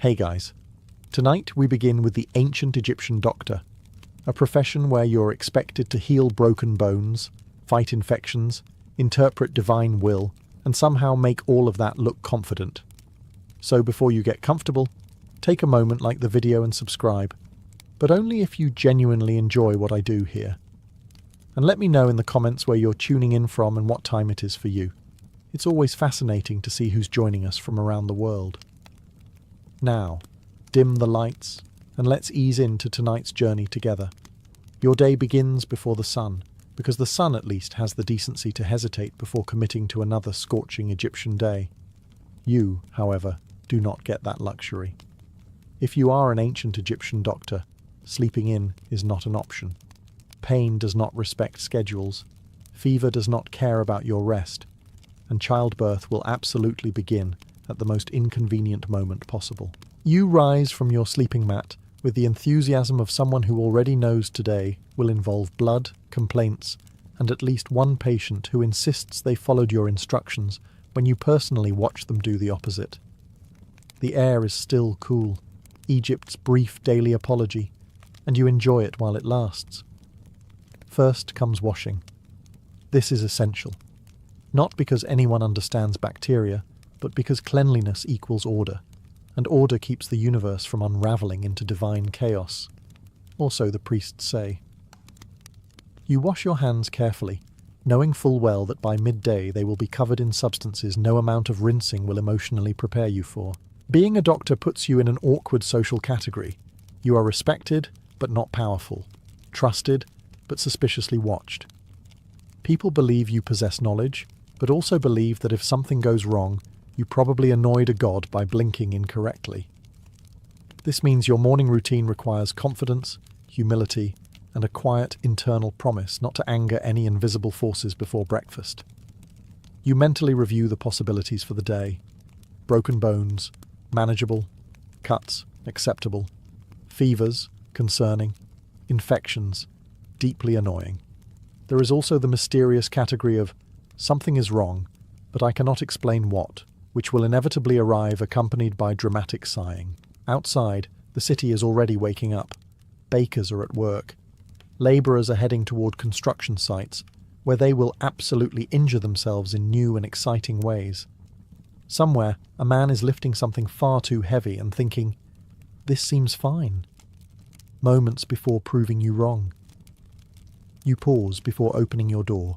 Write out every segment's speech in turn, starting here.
Hey guys, tonight we begin with the ancient Egyptian doctor, a profession where you're expected to heal broken bones, fight infections, interpret divine will, and somehow make all of that look confident. So before you get comfortable, take a moment, like the video and subscribe, but only if you genuinely enjoy what I do here. And let me know in the comments where you're tuning in from and what time it is for you. It's always fascinating to see who's joining us from around the world. Now, dim the lights and let's ease into tonight's journey together. Your day begins before the sun, because the sun at least has the decency to hesitate before committing to another scorching Egyptian day. You, however, do not get that luxury. If you are an ancient Egyptian doctor, sleeping in is not an option. Pain does not respect schedules, fever does not care about your rest, and childbirth will absolutely begin at the most inconvenient moment possible. You rise from your sleeping mat with the enthusiasm of someone who already knows today will involve blood, complaints, and at least one patient who insists they followed your instructions when you personally watch them do the opposite. The air is still cool, Egypt's brief daily apology, and you enjoy it while it lasts. First comes washing. This is essential, not because anyone understands bacteria, but because cleanliness equals order, and order keeps the universe from unraveling into divine chaos. Also, the priests say. You wash your hands carefully, knowing full well that by midday they will be covered in substances no amount of rinsing will emotionally prepare you for. Being a doctor puts you in an awkward social category. You are respected, but not powerful, trusted, but suspiciously watched. People believe you possess knowledge, but also believe that if something goes wrong, you probably annoyed a god by blinking incorrectly. This means your morning routine requires confidence, humility, and a quiet internal promise not to anger any invisible forces before breakfast. You mentally review the possibilities for the day. Broken bones, manageable; cuts, acceptable; fevers, concerning; infections, deeply annoying. There is also the mysterious category of something is wrong, but I cannot explain what, which will inevitably arrive accompanied by dramatic sighing. Outside, the city is already waking up. Bakers are at work. Labourers are heading toward construction sites, where they will absolutely injure themselves in new and exciting ways. Somewhere, a man is lifting something far too heavy and thinking, "This seems fine," moments before proving you wrong. You pause before opening your door,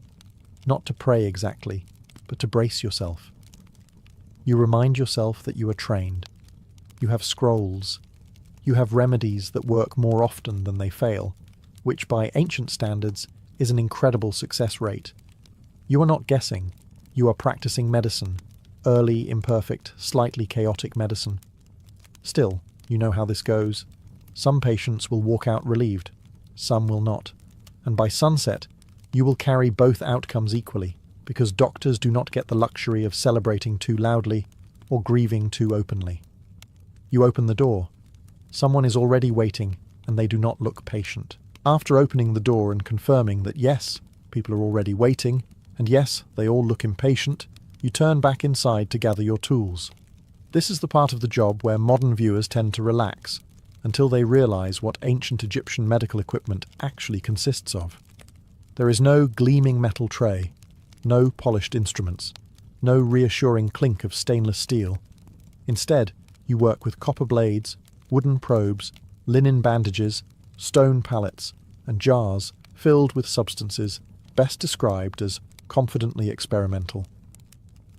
not to pray exactly, but to brace yourself. You remind yourself that you are trained. You have scrolls. You have remedies that work more often than they fail, which by ancient standards is an incredible success rate. You are not guessing. You are practicing medicine. Early, imperfect, slightly chaotic medicine. Still, you know how this goes. Some patients will walk out relieved. Some will not. And by sunset, you will carry both outcomes equally, because doctors do not get the luxury of celebrating too loudly or grieving too openly. You open the door. Someone is already waiting, and they do not look patient. After opening the door and confirming that yes, people are already waiting, and yes, they all look impatient, you turn back inside to gather your tools. This is the part of the job where modern viewers tend to relax, until they realize what ancient Egyptian medical equipment actually consists of. There is no gleaming metal tray, no polished instruments, no reassuring clink of stainless steel. Instead, you work with copper blades, wooden probes, linen bandages, stone pallets, and jars filled with substances best described as confidently experimental.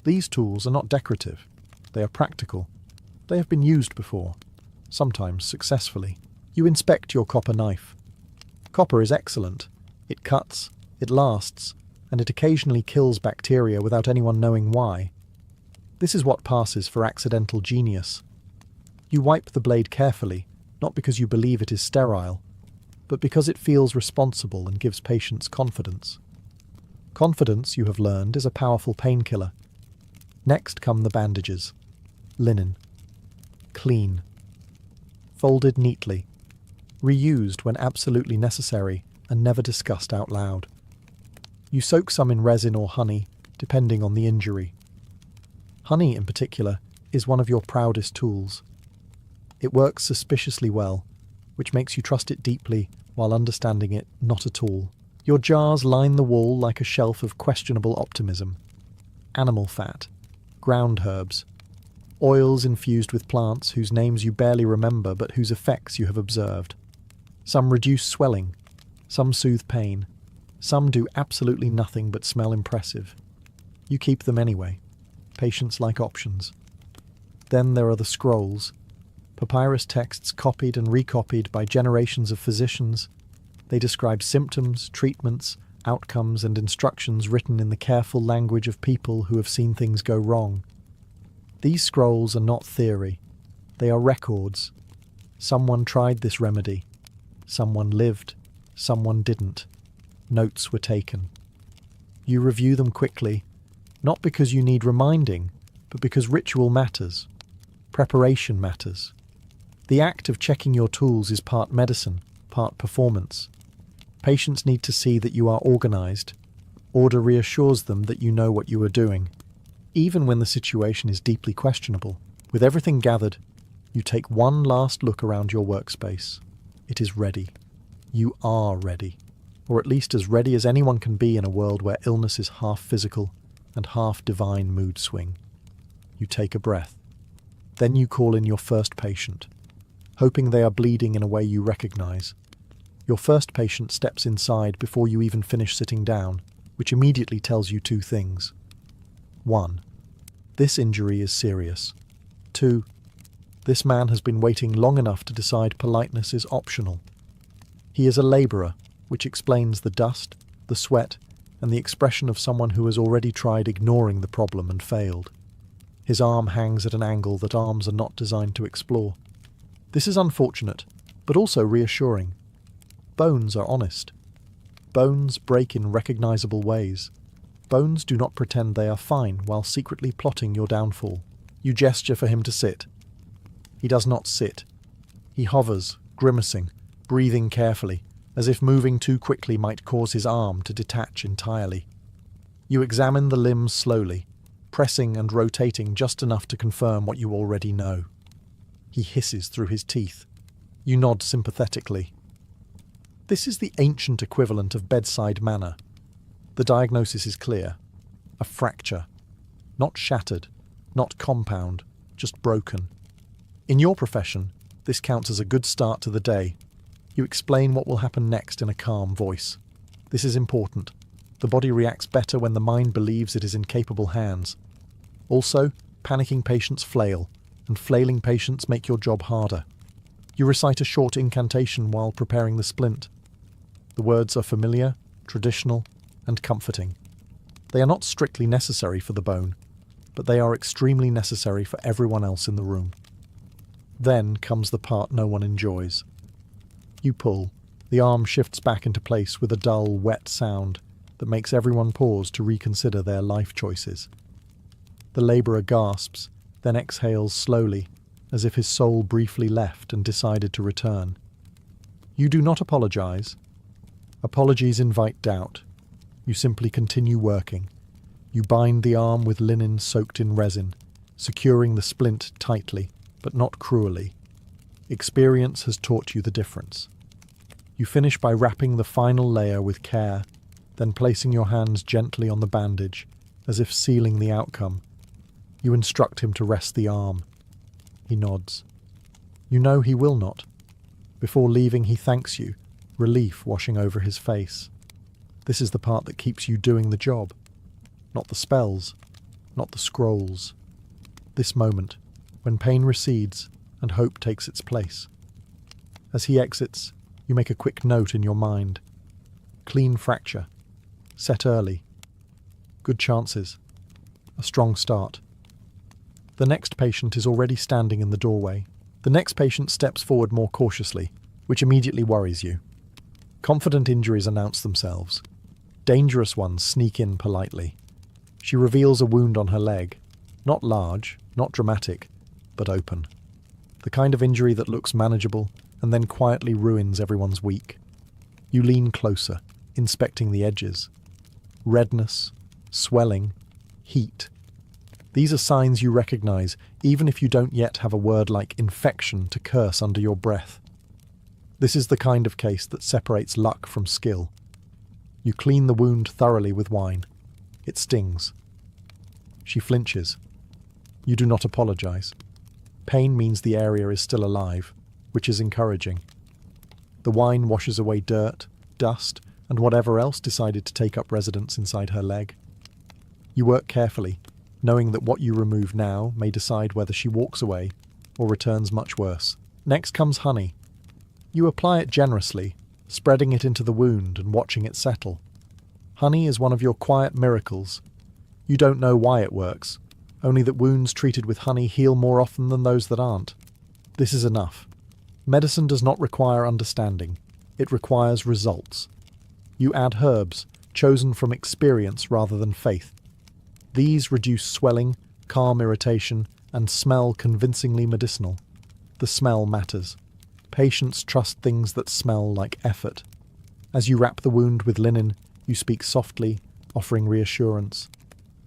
These tools are not decorative. They are practical. They have been used before, sometimes successfully. You inspect your copper knife. Copper is excellent. It cuts, it lasts, and it occasionally kills bacteria without anyone knowing why. This is what passes for accidental genius. You wipe the blade carefully, not because you believe it is sterile, but because it feels responsible and gives patients confidence. Confidence, you have learned, is a powerful painkiller. Next come the bandages. Linen. Clean. Folded neatly. Reused when absolutely necessary and never discussed out loud. You soak some in resin or honey, depending on the injury. Honey, in particular, is one of your proudest tools. It works suspiciously well, which makes you trust it deeply while understanding it not at all. Your jars line the wall like a shelf of questionable optimism. Animal fat, ground herbs, oils infused with plants whose names you barely remember but whose effects you have observed. Some reduce swelling, some soothe pain, some do absolutely nothing but smell impressive. You keep them anyway. Patients like options. Then there are the scrolls, papyrus texts copied and recopied by generations of physicians. They describe symptoms, treatments, outcomes, and instructions written in the careful language of people who have seen things go wrong. These scrolls are not theory. They are records. Someone tried this remedy. Someone lived. Someone didn't. Notes were taken. You review them quickly, not because you need reminding, but because ritual matters. Preparation matters. The act of checking your tools is part medicine, part performance. Patients need to see that you are organized. Order reassures them that you know what you are doing. Even when the situation is deeply questionable, with everything gathered, you take one last look around your workspace. It is ready. You are ready. Or at least as ready as anyone can be in a world where illness is half physical and half divine mood swing. You take a breath. Then you call in your first patient, hoping they are bleeding in a way you recognize. Your first patient steps inside before you even finish sitting down, which immediately tells you two things. 1. This injury is serious. 2. This man has been waiting long enough to decide politeness is optional. He is a labourer, which explains the dust, the sweat, and the expression of someone who has already tried ignoring the problem and failed. His arm hangs at an angle that arms are not designed to explore. This is unfortunate, but also reassuring. Bones are honest. Bones break in recognizable ways. Bones do not pretend they are fine while secretly plotting your downfall. You gesture for him to sit. He does not sit. He hovers, grimacing, breathing carefully, as if moving too quickly might cause his arm to detach entirely. You examine the limbs slowly, pressing and rotating just enough to confirm what you already know. He hisses through his teeth. You nod sympathetically. This is the ancient equivalent of bedside manner. The diagnosis is clear. A fracture. Not shattered, not compound, just broken. In your profession, this counts as a good start to the day. You explain what will happen next in a calm voice. This is important. The body reacts better when the mind believes it is in capable hands. Also, panicking patients flail, and flailing patients make your job harder. You recite a short incantation while preparing the splint. The words are familiar, traditional, and comforting. They are not strictly necessary for the bone, but they are extremely necessary for everyone else in the room. Then comes the part no one enjoys. You pull. The arm shifts back into place with a dull, wet sound that makes everyone pause to reconsider their life choices. The labourer gasps, then exhales slowly, as if his soul briefly left and decided to return. You do not apologize. Apologies invite doubt. You simply continue working. You bind the arm with linen soaked in resin, securing the splint tightly, but not cruelly. Experience has taught you the difference. You finish by wrapping the final layer with care, then placing your hands gently on the bandage, as if sealing the outcome. You instruct him to rest the arm. He nods. You know he will not. Before leaving, he thanks you, relief washing over his face. This is the part that keeps you doing the job. Not the spells, not the scrolls. This moment, when pain recedes and hope takes its place. As he exits, you make a quick note in your mind. Clean fracture. Set early. Good chances. A strong start. The next patient is already standing in the doorway. The next patient steps forward more cautiously, which immediately worries you. Confident injuries announce themselves. Dangerous ones sneak in politely. She reveals a wound on her leg. Not large, not dramatic, but open. The kind of injury that looks manageable and then quietly ruins everyone's week. You lean closer, inspecting the edges. Redness, swelling, heat. These are signs you recognize, even if you don't yet have a word like infection to curse under your breath. This is the kind of case that separates luck from skill. You clean the wound thoroughly with wine. It stings. She flinches. You do not apologize. Pain means the area is still alive, which is encouraging. The wine washes away dirt, dust, and whatever else decided to take up residence inside her leg. You work carefully, knowing that what you remove now may decide whether she walks away or returns much worse. Next comes honey. You apply it generously, spreading it into the wound and watching it settle. Honey is one of your quiet miracles. You don't know why it works, only that wounds treated with honey heal more often than those that aren't. This is enough. Medicine does not require understanding. It requires results. You add herbs, chosen from experience rather than faith. These reduce swelling, calm irritation, and smell convincingly medicinal. The smell matters. Patients trust things that smell like effort. As you wrap the wound with linen, you speak softly, offering reassurance.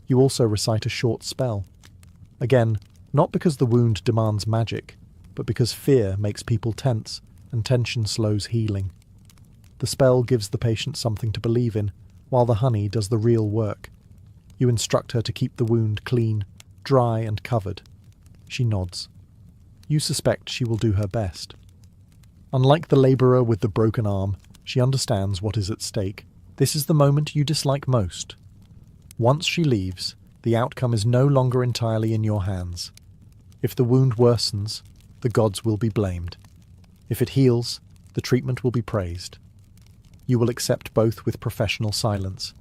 You also recite a short spell. Again, not because the wound demands magic, but because fear makes people tense, and tension slows healing. The spell gives the patient something to believe in, while the honey does the real work. You instruct her to keep the wound clean, dry and covered. She nods. You suspect she will do her best. Unlike the labourer with the broken arm, she understands what is at stake. This is the moment you dislike most. Once she leaves, the outcome is no longer entirely in your hands. If the wound worsens, the gods will be blamed. If it heals, the treatment will be praised. You will accept both with professional silence.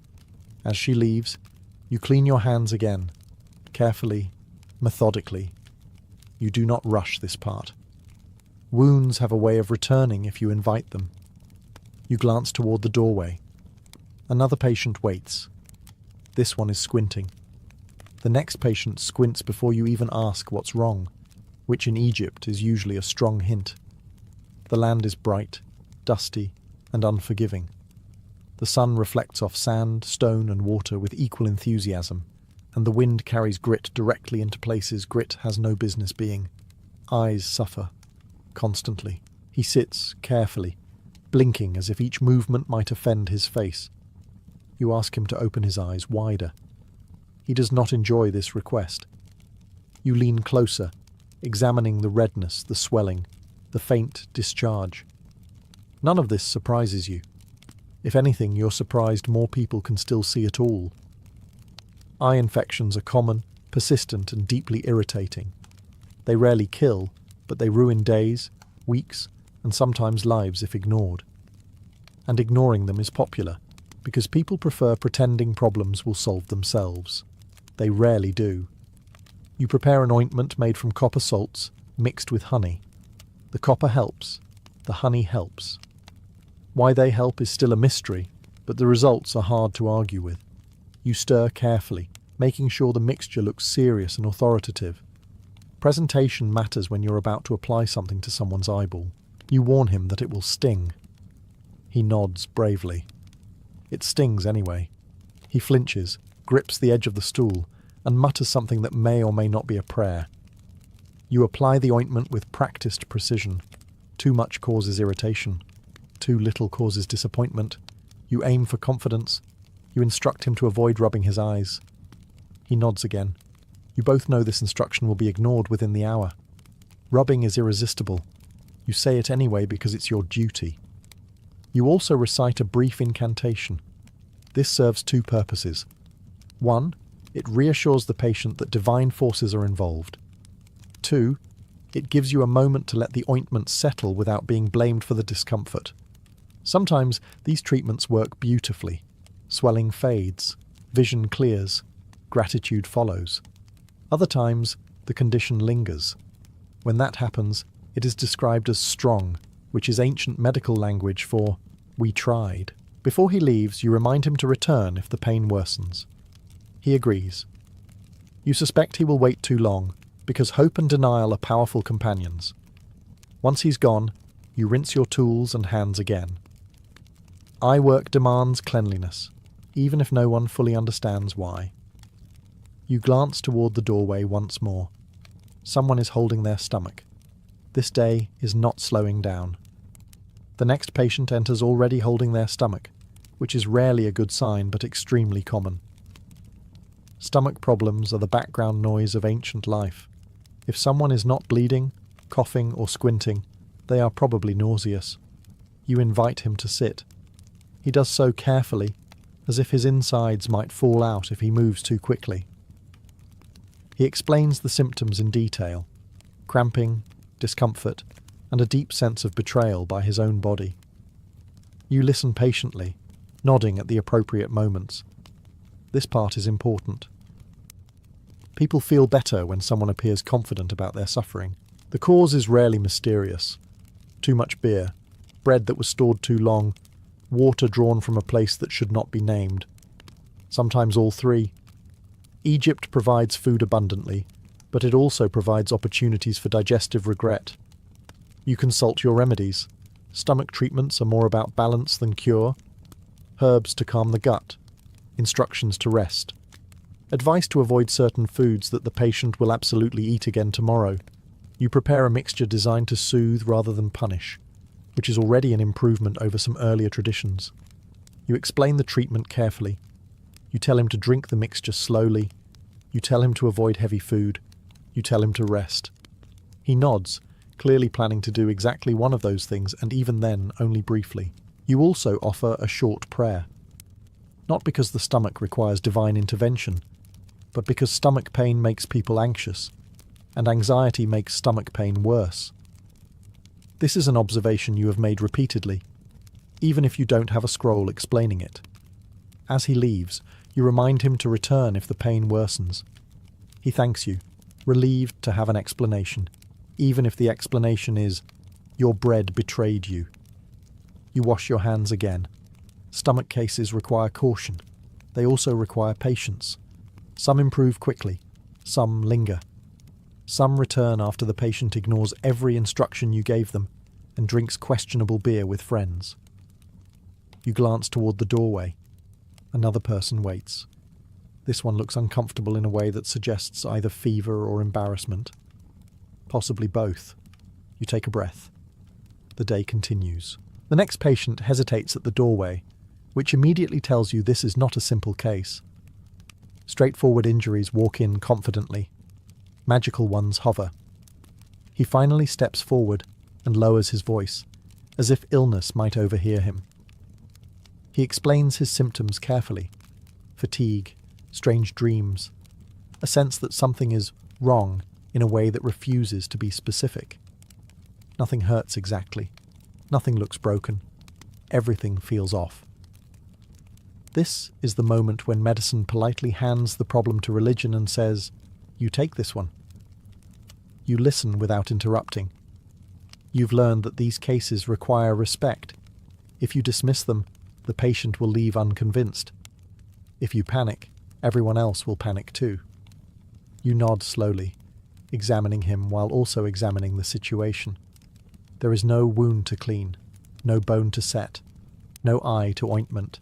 As she leaves, you clean your hands again, carefully, methodically. You do not rush this part. Wounds have a way of returning if you invite them. You glance toward the doorway. Another patient waits. This one is squinting. The next patient squints before you even ask what's wrong, which in Egypt is usually a strong hint. The land is bright, dusty, and unforgiving. The sun reflects off sand, stone, and water with equal enthusiasm, and the wind carries grit directly into places grit has no business being. Eyes suffer. Constantly. He sits, carefully, blinking as if each movement might offend his face. You ask him to open his eyes wider. He does not enjoy this request. You lean closer, examining the redness, the swelling, the faint discharge. None of this surprises you. If anything, you're surprised more people can still see at all. Eye infections are common, persistent, and deeply irritating. They rarely kill, but they ruin days, weeks, and sometimes lives if ignored. And ignoring them is popular, because people prefer pretending problems will solve themselves. They rarely do. You prepare an ointment made from copper salts, mixed with honey. The copper helps, the honey helps. Why they help is still a mystery, but the results are hard to argue with. You stir carefully, making sure the mixture looks serious and authoritative. Presentation matters when you're about to apply something to someone's eyeball. You warn him that it will sting. He nods bravely. It stings anyway. He flinches, grips the edge of the stool, and mutters something that may or may not be a prayer. You apply the ointment with practiced precision. Too much causes irritation. Too little causes disappointment. You aim for confidence. You instruct him to avoid rubbing his eyes. He nods again. You both know this instruction will be ignored within the hour. Rubbing is irresistible. You say it anyway because it's your duty. You also recite a brief incantation. This serves two purposes. One, it reassures the patient that divine forces are involved. Two, it gives you a moment to let the ointment settle without being blamed for the discomfort. Sometimes these treatments work beautifully. Swelling fades, vision clears, gratitude follows. Other times, the condition lingers. When that happens, it is described as strong, which is ancient medical language for "we tried." Before he leaves, you remind him to return if the pain worsens. He agrees. You suspect he will wait too long, because hope and denial are powerful companions. Once he's gone, you rinse your tools and hands again. Eye work demands cleanliness, even if no one fully understands why. You glance toward the doorway once more. Someone is holding their stomach. This day is not slowing down. The next patient enters already holding their stomach, which is rarely a good sign but extremely common. Stomach problems are the background noise of ancient life. If someone is not bleeding, coughing, or squinting, they are probably nauseous. You invite him to sit. He does so carefully, as if his insides might fall out if he moves too quickly. He explains the symptoms in detail: cramping, discomfort, and a deep sense of betrayal by his own body. You listen patiently, nodding at the appropriate moments. This part is important. People feel better when someone appears confident about their suffering. The cause is rarely mysterious. Too much beer, bread that was stored too long, water drawn from a place that should not be named. Sometimes all three. Egypt provides food abundantly, but it also provides opportunities for digestive regret. You consult your remedies. Stomach treatments are more about balance than cure. Herbs to calm the gut. Instructions to rest. Advice to avoid certain foods that the patient will absolutely eat again tomorrow. You prepare a mixture designed to soothe rather than punish, which is already an improvement over some earlier traditions. You explain the treatment carefully. You tell him to drink the mixture slowly. You tell him to avoid heavy food. You tell him to rest. He nods, clearly planning to do exactly one of those things, and even then, only briefly. You also offer a short prayer. Not because the stomach requires divine intervention, but because stomach pain makes people anxious, and anxiety makes stomach pain worse. This is an observation you have made repeatedly, even if you don't have a scroll explaining it. As he leaves, you remind him to return if the pain worsens. He thanks you, relieved to have an explanation, even if the explanation is, "Your bread betrayed you." You wash your hands again. Stomach cases require caution. They also require patience. Some improve quickly, some linger. Some return after the patient ignores every instruction you gave them and drinks questionable beer with friends. You glance toward the doorway. Another person waits. This one looks uncomfortable in a way that suggests either fever or embarrassment. Possibly both. You take a breath. The day continues. The next patient hesitates at the doorway, which immediately tells you this is not a simple case. Straightforward injuries walk in confidently. Magical ones hover. He finally steps forward and lowers his voice, as if illness might overhear him. He explains his symptoms carefully: fatigue, strange dreams, a sense that something is wrong in a way that refuses to be specific. Nothing hurts exactly. Nothing looks broken. Everything feels off. This is the moment when medicine politely hands the problem to religion and says, "You take this one." You listen without interrupting. You've learned that these cases require respect. If you dismiss them, the patient will leave unconvinced. If you panic, everyone else will panic too. You nod slowly, examining him while also examining the situation. There is no wound to clean, no bone to set, no eye to ointment.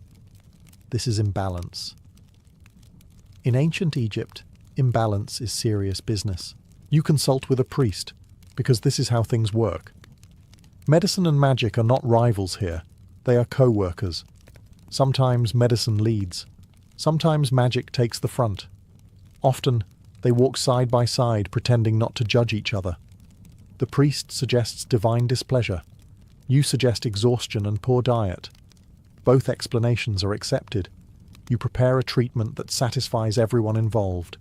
This is imbalance. In ancient Egypt, imbalance is serious business. You consult with a priest, because this is how things work. Medicine and magic are not rivals here. They are co-workers. Sometimes medicine leads. Sometimes magic takes the front. Often, they walk side by side, pretending not to judge each other. The priest suggests divine displeasure. You suggest exhaustion and poor diet. Both explanations are accepted. You prepare a treatment that satisfies everyone involved.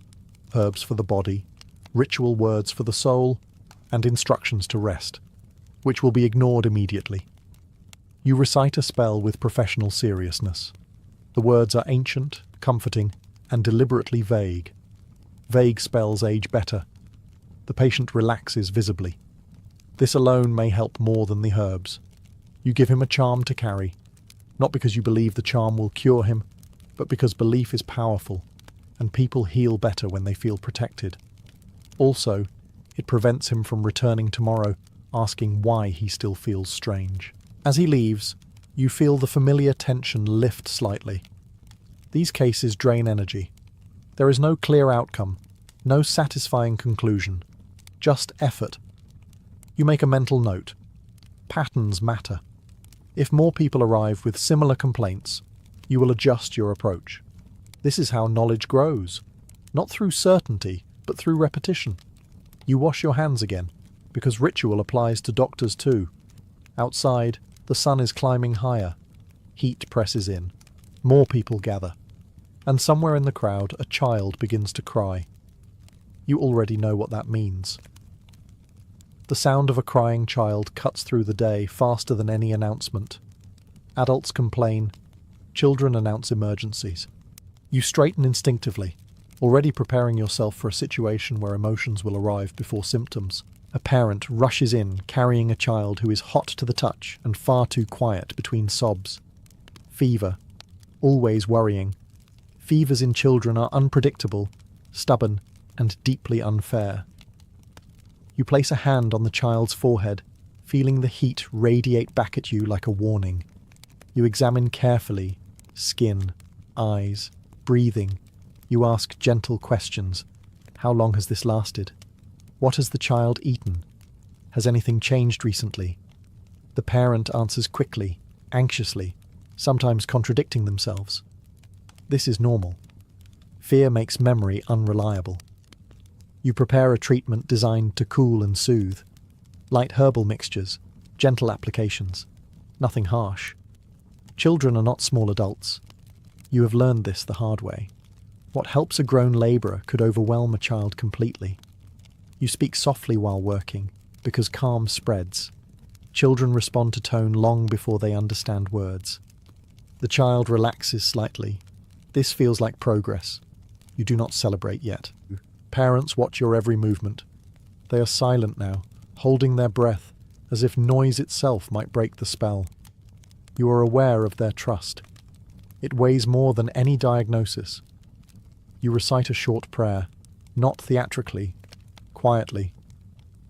Herbs for the body, ritual words for the soul, and instructions to rest, which will be ignored immediately. You recite a spell with professional seriousness. The words are ancient, comforting, and deliberately vague. Vague spells age better. The patient relaxes visibly. This alone may help more than the herbs. You give him a charm to carry, not because you believe the charm will cure him, but because belief is powerful, and people heal better when they feel protected. Also, it prevents him from returning tomorrow asking why he still feels strange. As he leaves, you feel the familiar tension lift slightly. These cases drain energy. There is no clear outcome, no satisfying conclusion, just effort. You make a mental note. Patterns matter. If more people arrive with similar complaints, you will adjust your approach. This is how knowledge grows, not through certainty, but through repetition. You wash your hands again, because ritual applies to doctors too. Outside, the sun is climbing higher. Heat presses in. More people gather. And somewhere in the crowd, a child begins to cry. You already know what that means. The sound of a crying child cuts through the day faster than any announcement. Adults complain. Children announce emergencies. You straighten instinctively, already preparing yourself for a situation where emotions will arrive before symptoms. A parent rushes in, carrying a child who is hot to the touch and far too quiet between sobs. Fever. Always worrying. Fevers in children are unpredictable, stubborn, and deeply unfair. You place a hand on the child's forehead, feeling the heat radiate back at you like a warning. You examine carefully, skin, eyes, breathing. You ask gentle questions. How long has this lasted? What has the child eaten? Has anything changed recently? The parent answers quickly, anxiously, sometimes contradicting themselves. This is normal. Fear makes memory unreliable. You prepare a treatment designed to cool and soothe. Light herbal mixtures, gentle applications, nothing harsh. Children are not small adults. You have learned this the hard way. What helps a grown labourer could overwhelm a child completely. You speak softly while working, because calm spreads. Children respond to tone long before they understand words. The child relaxes slightly. This feels like progress. You do not celebrate yet. Parents watch your every movement. They are silent now, holding their breath, as if noise itself might break the spell. You are aware of their trust. It weighs more than any diagnosis. You recite a short prayer, not theatrically, quietly.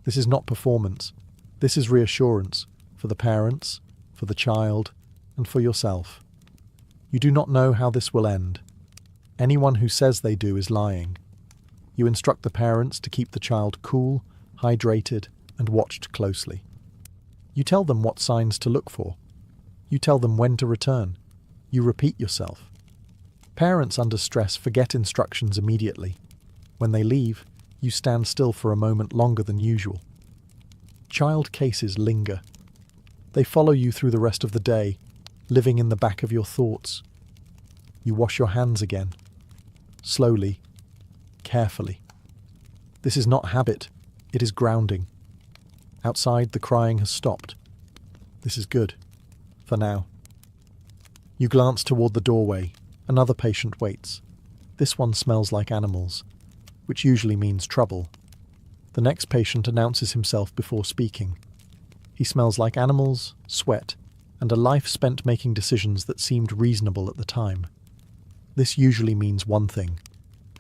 This is not performance. This is reassurance for the parents, for the child, and for yourself. You do not know how this will end. Anyone who says they do is lying. You instruct the parents to keep the child cool, hydrated, and watched closely. You tell them what signs to look for. You tell them when to return. You repeat yourself. Parents under stress forget instructions immediately. When they leave, you stand still for a moment longer than usual. Child cases linger. They follow you through the rest of the day, living in the back of your thoughts. You wash your hands again. Slowly, carefully. This is not habit, it is grounding. Outside, the crying has stopped. This is good. For now. You glance toward the doorway. Another patient waits. This one smells like animals, which usually means trouble. The next patient announces himself before speaking. He smells like animals, sweat, and a life spent making decisions that seemed reasonable at the time. This usually means one thing: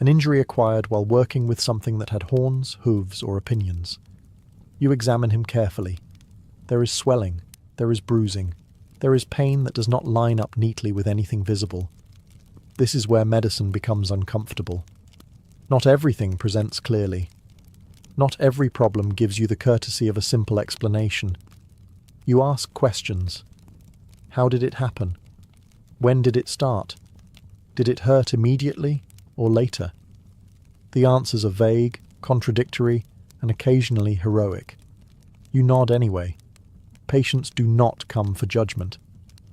an injury acquired while working with something that had horns, hooves, or opinions. You examine him carefully. There is swelling, there is bruising, there is pain that does not line up neatly with anything visible. This is where medicine becomes uncomfortable. Not everything presents clearly. Not every problem gives you the courtesy of a simple explanation. You ask questions. How did it happen? When did it start? Did it hurt immediately or later? The answers are vague, contradictory, and occasionally heroic. You nod anyway. Patients do not come for judgment.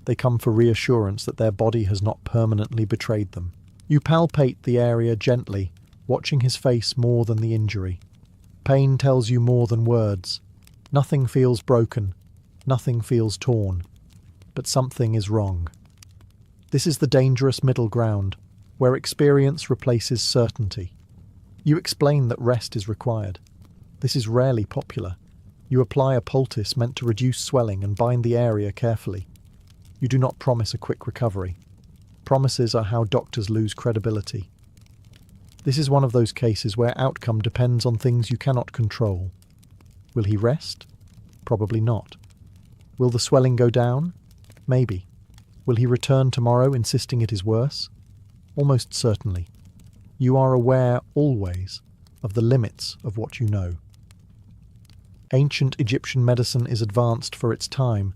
They come for reassurance that their body has not permanently betrayed them. You palpate the area gently, watching his face more than the injury. Pain tells you more than words. Nothing feels broken. Nothing feels torn. But something is wrong. This is the dangerous middle ground, where experience replaces certainty. You explain that rest is required. This is rarely popular. You apply a poultice meant to reduce swelling and bind the area carefully. You do not promise a quick recovery. Promises are how doctors lose credibility. This is one of those cases where outcome depends on things you cannot control. Will he rest? Probably not. Will the swelling go down? Maybe. Will he return tomorrow insisting it is worse? Almost certainly. You are aware always of the limits of what you know. Ancient Egyptian medicine is advanced for its time,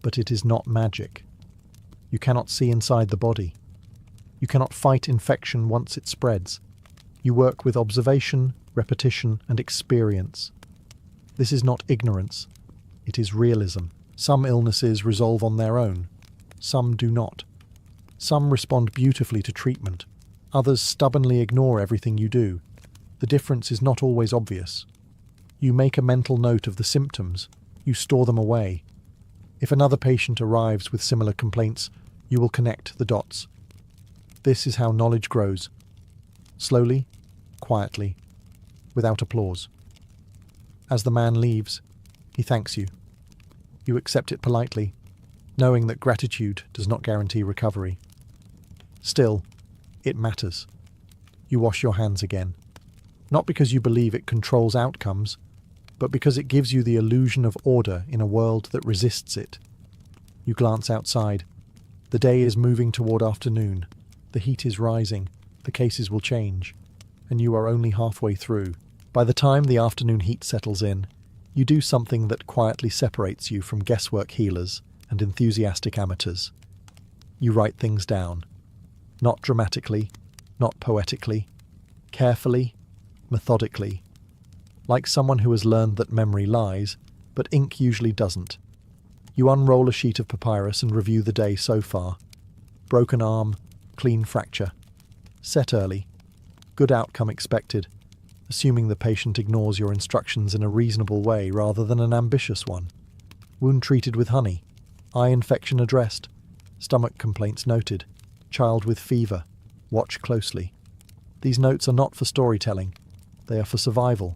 but it is not magic. You cannot see inside the body. You cannot fight infection once it spreads. You work with observation, repetition, and experience. This is not ignorance. It is realism. Some illnesses resolve on their own. Some do not. Some respond beautifully to treatment. Others stubbornly ignore everything you do. The difference is not always obvious. You make a mental note of the symptoms. You store them away. If another patient arrives with similar complaints, you will connect the dots. This is how knowledge grows. Slowly, quietly, without applause. As the man leaves, he thanks you. You accept it politely, knowing that gratitude does not guarantee recovery. Still, it matters. You wash your hands again, not because you believe it controls outcomes, but because it gives you the illusion of order in a world that resists it. You glance outside. The day is moving toward afternoon. The heat is rising. The cases will change. And you are only halfway through. By the time the afternoon heat settles in, you do something that quietly separates you from guesswork healers and enthusiastic amateurs. You write things down. Not dramatically, not poetically. Carefully, methodically. Like someone who has learned that memory lies, but ink usually doesn't. You unroll a sheet of papyrus and review the day so far. Broken arm, clean fracture. Set early. Good outcome expected, assuming the patient ignores your instructions in a reasonable way rather than an ambitious one. Wound treated with honey. Eye infection addressed. Stomach complaints noted. Child with fever. Watch closely. These notes are not for storytelling. They are for survival.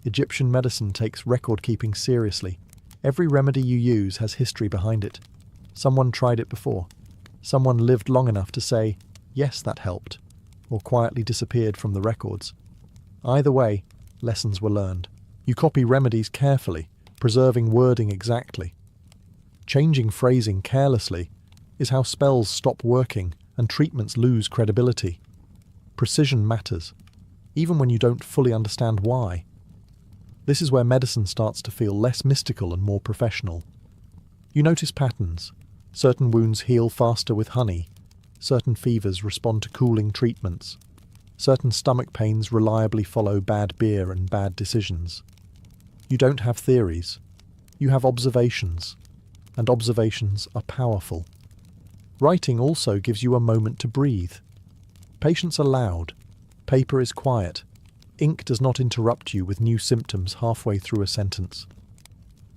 Egyptian medicine takes record-keeping seriously. Every remedy you use has history behind it. Someone tried it before. Someone lived long enough to say, yes, that helped, or quietly disappeared from the records. Either way, lessons were learned. You copy remedies carefully, preserving wording exactly. Changing phrasing carelessly is how spells stop working and treatments lose credibility. Precision matters, even when you don't fully understand why. This is where medicine starts to feel less mystical and more professional. You notice patterns. Certain wounds heal faster with honey. Certain fevers respond to cooling treatments. Certain stomach pains reliably follow bad beer and bad decisions. You don't have theories. You have observations. And observations are powerful. Writing also gives you a moment to breathe. Patients are loud. Paper is quiet. Ink does not interrupt you with new symptoms halfway through a sentence.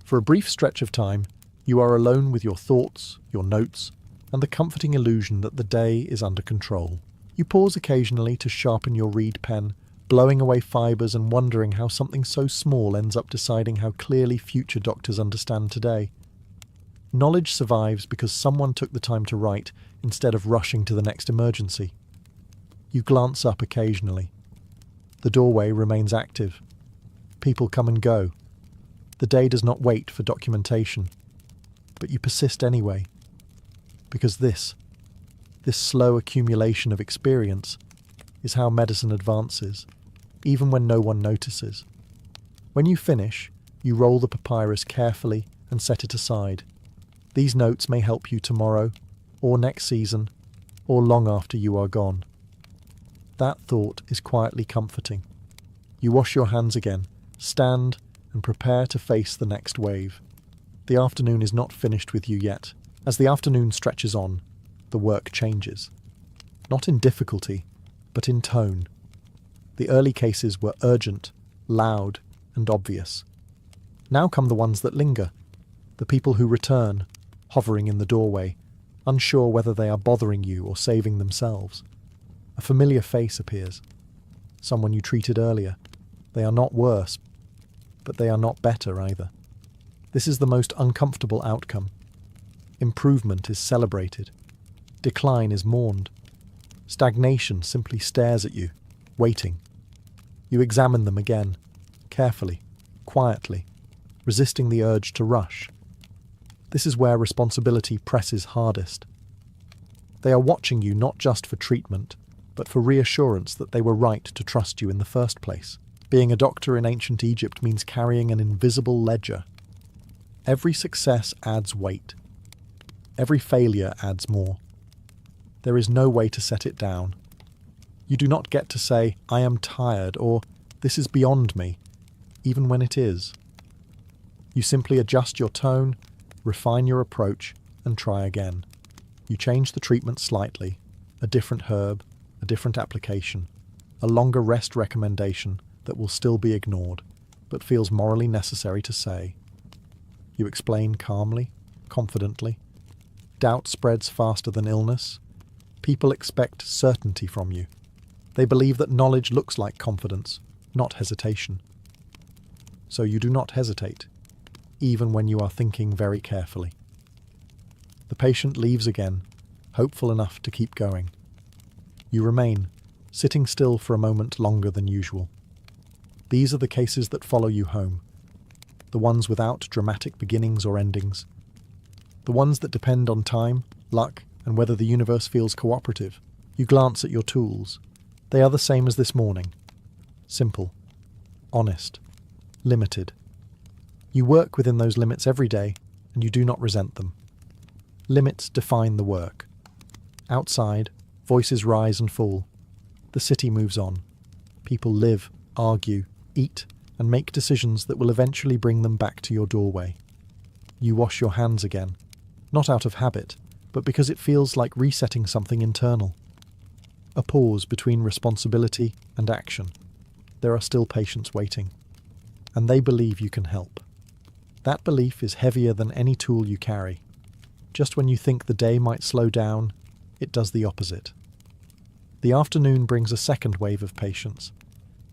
For a brief stretch of time, you are alone with your thoughts, your notes, and the comforting illusion that the day is under control. You pause occasionally to sharpen your reed pen, blowing away fibres and wondering how something so small ends up deciding how clearly future doctors understand today. Knowledge survives because someone took the time to write instead of rushing to the next emergency. You glance up occasionally. The doorway remains active. People come and go. The day does not wait for documentation. But you persist anyway. Because this slow accumulation of experience, is how medicine advances, even when no one notices. When you finish, you roll the papyrus carefully and set it aside. These notes may help you tomorrow, or next season, or long after you are gone. That thought is quietly comforting. You wash your hands again, stand, and prepare to face the next wave. The afternoon is not finished with you yet. As the afternoon stretches on, the work changes. Not in difficulty, but in tone. The early cases were urgent, loud, and obvious. Now come the ones that linger, the people who return, hovering in the doorway, unsure whether they are bothering you or saving themselves. A familiar face appears. Someone you treated earlier. They are not worse, but they are not better either. This is the most uncomfortable outcome. Improvement is celebrated. Decline is mourned. Stagnation simply stares at you, waiting. You examine them again, carefully, quietly, resisting the urge to rush. This is where responsibility presses hardest. They are watching you not just for treatment, but for reassurance that they were right to trust you in the first place. Being a doctor in ancient Egypt means carrying an invisible ledger. Every success adds weight. Every failure adds more. There is no way to set it down. You do not get to say, "I am tired," or "this is beyond me," even when it is. You simply adjust your tone, refine your approach, and try again. You change the treatment slightly, a different herb, a different application, a longer rest recommendation that will still be ignored, but feels morally necessary to say. You explain calmly, confidently. Doubt spreads faster than illness. People expect certainty from you. They believe that knowledge looks like confidence, not hesitation. So you do not hesitate, even when you are thinking very carefully. The patient leaves again, hopeful enough to keep going. You remain, sitting still for a moment longer than usual. These are the cases that follow you home, the ones without dramatic beginnings or endings, the ones that depend on time, luck, and whether the universe feels cooperative. You glance at your tools. They are the same as this morning. Simple, honest, limited. You work within those limits every day, and you do not resent them. Limits define the work. Outside, voices rise and fall. The city moves on. People live, argue, eat, and make decisions that will eventually bring them back to your doorway. You wash your hands again, not out of habit, but because it feels like resetting something internal. A pause between responsibility and action. There are still patients waiting, and they believe you can help. That belief is heavier than any tool you carry. Just when you think the day might slow down, it does the opposite. The afternoon brings a second wave of patients,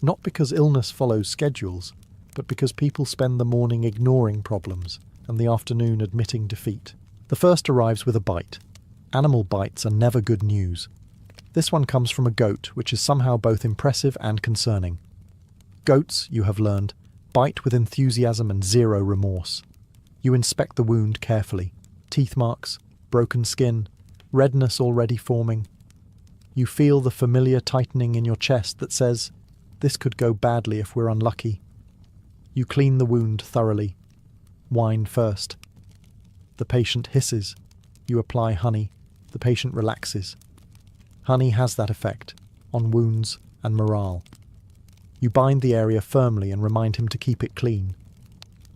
not because illness follows schedules, but because people spend the morning ignoring problems and the afternoon admitting defeat. The first arrives with a bite. Animal bites are never good news. This one comes from a goat, which is somehow both impressive and concerning. Goats, you have learned, bite with enthusiasm and zero remorse. You inspect the wound carefully. Teeth marks, broken skin, redness already forming. You feel the familiar tightening in your chest that says, "This could go badly if we're unlucky." You clean the wound thoroughly. Wine first. The patient hisses. You apply honey. The patient relaxes. Honey has that effect on wounds and morale. You bind the area firmly and remind him to keep it clean.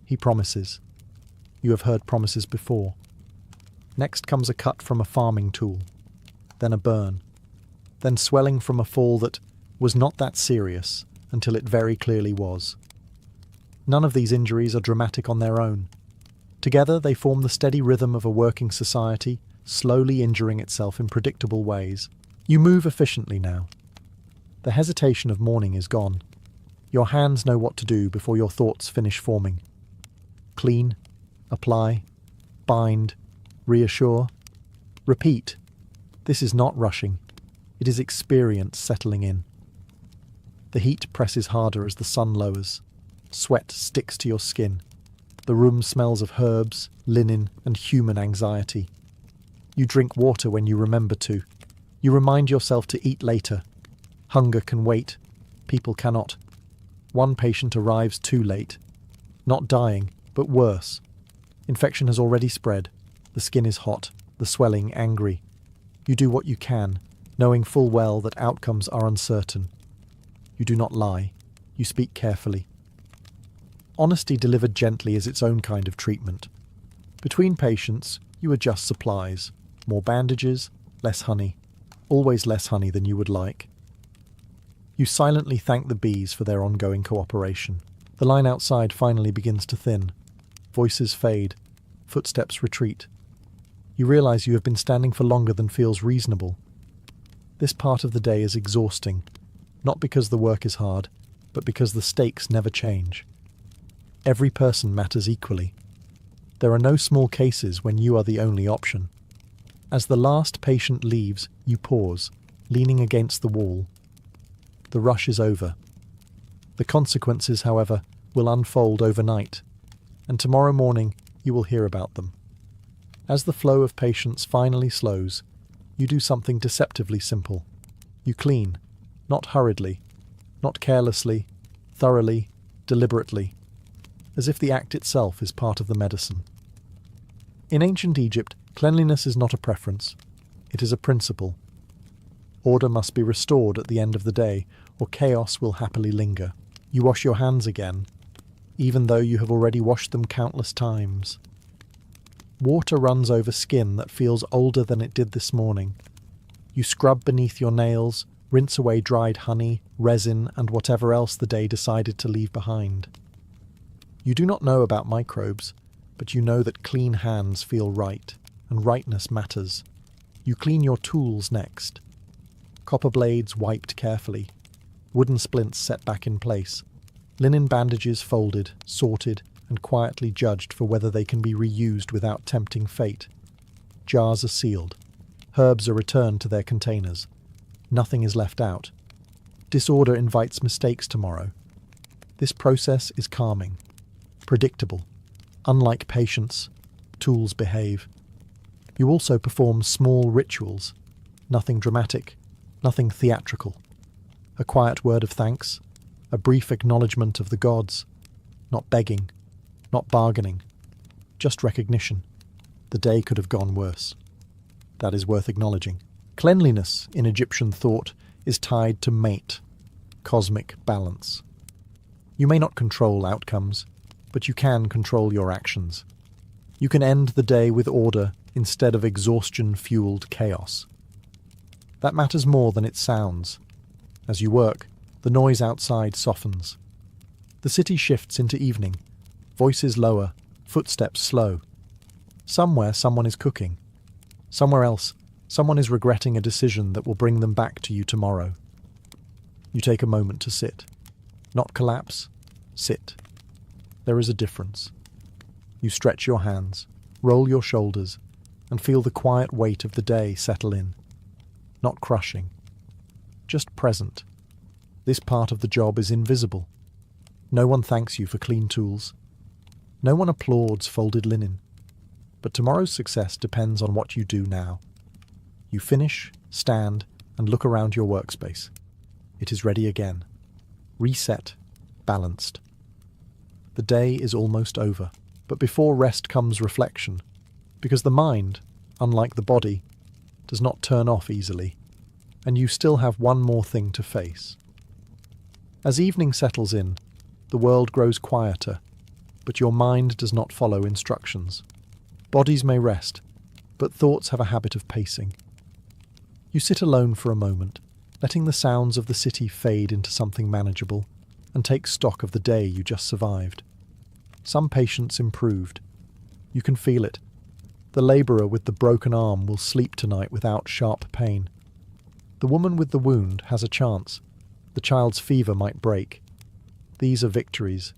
He promises. You have heard promises before. Next comes a cut from a farming tool, then a burn, then swelling from a fall that was not that serious until it very clearly was. None of these injuries are dramatic on their own. Together they form the steady rhythm of a working society, slowly injuring itself in predictable ways. You move efficiently now. The hesitation of morning is gone. Your hands know what to do before your thoughts finish forming. Clean, apply, bind, reassure, repeat. This is not rushing. It is experience settling in. The heat presses harder as the sun lowers. Sweat sticks to your skin. The room smells of herbs, linen, and human anxiety. You drink water when you remember to. You remind yourself to eat later. Hunger can wait. People cannot. One patient arrives too late. Not dying, but worse. Infection has already spread. The skin is hot, the swelling angry. You do what you can, knowing full well that outcomes are uncertain. You do not lie. You speak carefully. Honesty delivered gently is its own kind of treatment. Between patients, you adjust supplies. More bandages, less honey. Always less honey than you would like. You silently thank the bees for their ongoing cooperation. The line outside finally begins to thin. Voices fade. Footsteps retreat. You realize you have been standing for longer than feels reasonable. This part of the day is exhausting, not because the work is hard, but because the stakes never change. Every person matters equally. There are no small cases when you are the only option. As the last patient leaves, you pause, leaning against the wall. The rush is over. The consequences, however, will unfold overnight, and tomorrow morning you will hear about them. As the flow of patients finally slows, you do something deceptively simple. You clean, not hurriedly, not carelessly, thoroughly, deliberately, as if the act itself is part of the medicine. In ancient Egypt, cleanliness is not a preference, it is a principle. Order must be restored at the end of the day, or chaos will happily linger. You wash your hands again, even though you have already washed them countless times. Water runs over skin that feels older than it did this morning. You scrub beneath your nails, rinse away dried honey, resin, and whatever else the day decided to leave behind. You do not know about microbes, but you know that clean hands feel right, and rightness matters. You clean your tools next. Copper blades wiped carefully, wooden splints set back in place, linen bandages folded, sorted, and quietly judged for whether they can be reused without tempting fate. Jars are sealed. Herbs are returned to their containers. Nothing is left out. Disorder invites mistakes tomorrow. This process is calming, predictable. Unlike patience, tools behave. You also perform small rituals. Nothing dramatic, nothing theatrical. A quiet word of thanks, a brief acknowledgement of the gods. Not begging, not bargaining, just recognition. The day could have gone worse. That is worth acknowledging. Cleanliness, in Egyptian thought, is tied to mate, cosmic balance. You may not control outcomes, but you can control your actions. You can end the day with order instead of exhaustion-fueled chaos. That matters more than it sounds. As you work, the noise outside softens. The city shifts into evening, voices lower, footsteps slow. Somewhere someone is cooking. Somewhere else, someone is regretting a decision that will bring them back to you tomorrow. You take a moment to sit. Not collapse, sit. There is a difference. You stretch your hands, roll your shoulders, and feel the quiet weight of the day settle in. Not crushing, just present. This part of the job is invisible. No one thanks you for clean tools. No one applauds folded linen. But tomorrow's success depends on what you do now. You finish, stand, and look around your workspace. It is ready again. Reset, balanced. The day is almost over, but before rest comes reflection, because the mind, unlike the body, does not turn off easily, and you still have one more thing to face. As evening settles in, the world grows quieter, but your mind does not follow instructions. Bodies may rest, but thoughts have a habit of pacing. You sit alone for a moment, letting the sounds of the city fade into something manageable, and take stock of the day you just survived. Some patients improved. You can feel it. The labourer with the broken arm will sleep tonight without sharp pain. The woman with the wound has a chance. The child's fever might break. These are victories,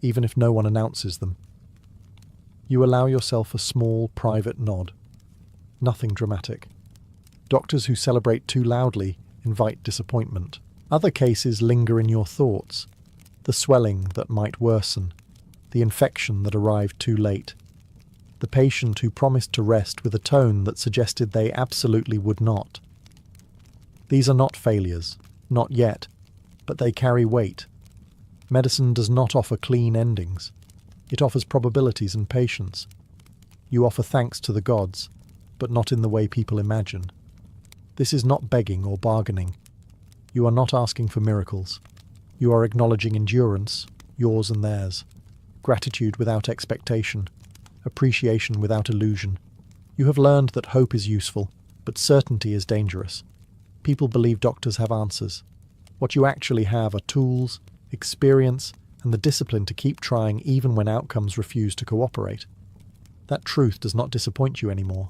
even if no one announces them. You allow yourself a small, private nod. Nothing dramatic. Doctors who celebrate too loudly invite disappointment. Other cases linger in your thoughts. The swelling that might worsen. The infection that arrived too late. The patient who promised to rest with a tone that suggested they absolutely would not. These are not failures, not yet, but they carry weight. Medicine does not offer clean endings. It offers probabilities and patience. You offer thanks to the gods, but not in the way people imagine. This is not begging or bargaining. You are not asking for miracles. You are acknowledging endurance, yours and theirs. Gratitude without expectation. Appreciation without illusion. You have learned that hope is useful, but certainty is dangerous. People believe doctors have answers. What you actually have are tools, experience, and the discipline to keep trying even when outcomes refuse to cooperate. That truth does not disappoint you anymore.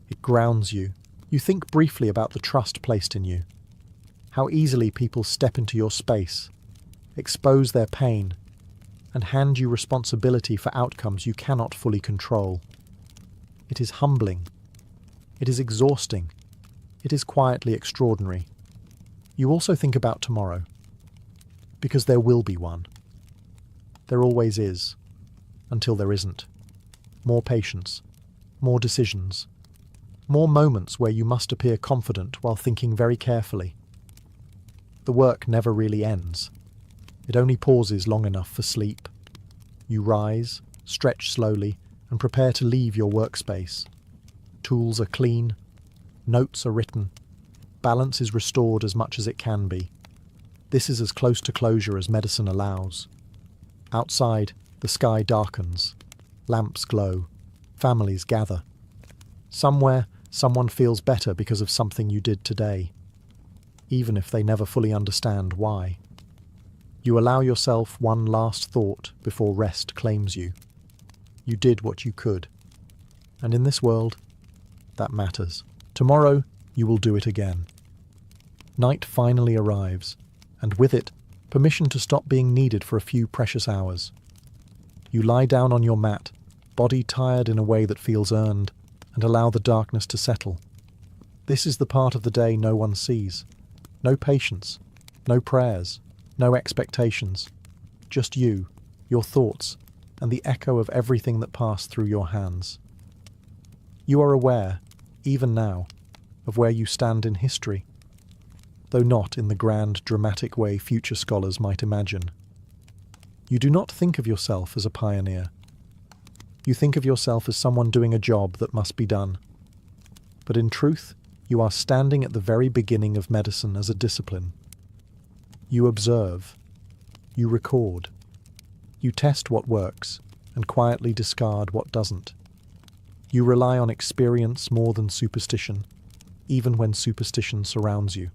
It grounds you. You think briefly about the trust placed in you. How easily people step into your space, expose their pain, and hand you responsibility for outcomes you cannot fully control. It is humbling. It is exhausting. It is quietly extraordinary. You also think about tomorrow, because there will be one. There always is, until there isn't. More patience, more decisions, more moments where you must appear confident while thinking very carefully. The work never really ends. It only pauses long enough for sleep. You rise, stretch slowly, and prepare to leave your workspace. Tools are clean, notes are written, balance is restored as much as it can be. This is as close to closure as medicine allows. Outside, the sky darkens, lamps glow, families gather. Somewhere, someone feels better because of something you did today, even if they never fully understand why. You allow yourself one last thought before rest claims you. You did what you could. And in this world, that matters. Tomorrow, you will do it again. Night finally arrives, and with it, permission to stop being needed for a few precious hours. You lie down on your mat, body tired in a way that feels earned, and allow the darkness to settle. This is the part of the day no one sees. No patience, no prayers, no expectations. Just you, your thoughts, and the echo of everything that passed through your hands. You are aware, even now, of where you stand in history, though not in the grand, dramatic way future scholars might imagine. You do not think of yourself as a pioneer. You think of yourself as someone doing a job that must be done. But in truth, you are standing at the very beginning of medicine as a discipline. You observe. You record. You test what works and quietly discard what doesn't. You rely on experience more than superstition, even when superstition surrounds you.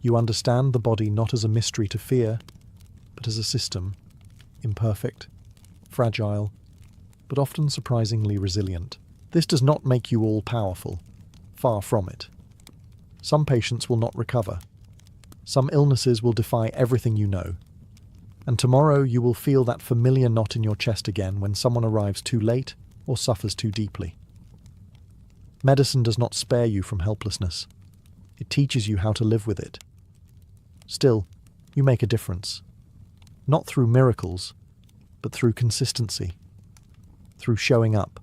You understand the body not as a mystery to fear, but as a system, imperfect, fragile, but often surprisingly resilient. This does not make you all-powerful. Far from it. Some patients will not recover. Some illnesses will defy everything you know. And tomorrow you will feel that familiar knot in your chest again when someone arrives too late or suffers too deeply. Medicine does not spare you from helplessness. It teaches you how to live with it. Still, you make a difference. Not through miracles, but through consistency. Through showing up.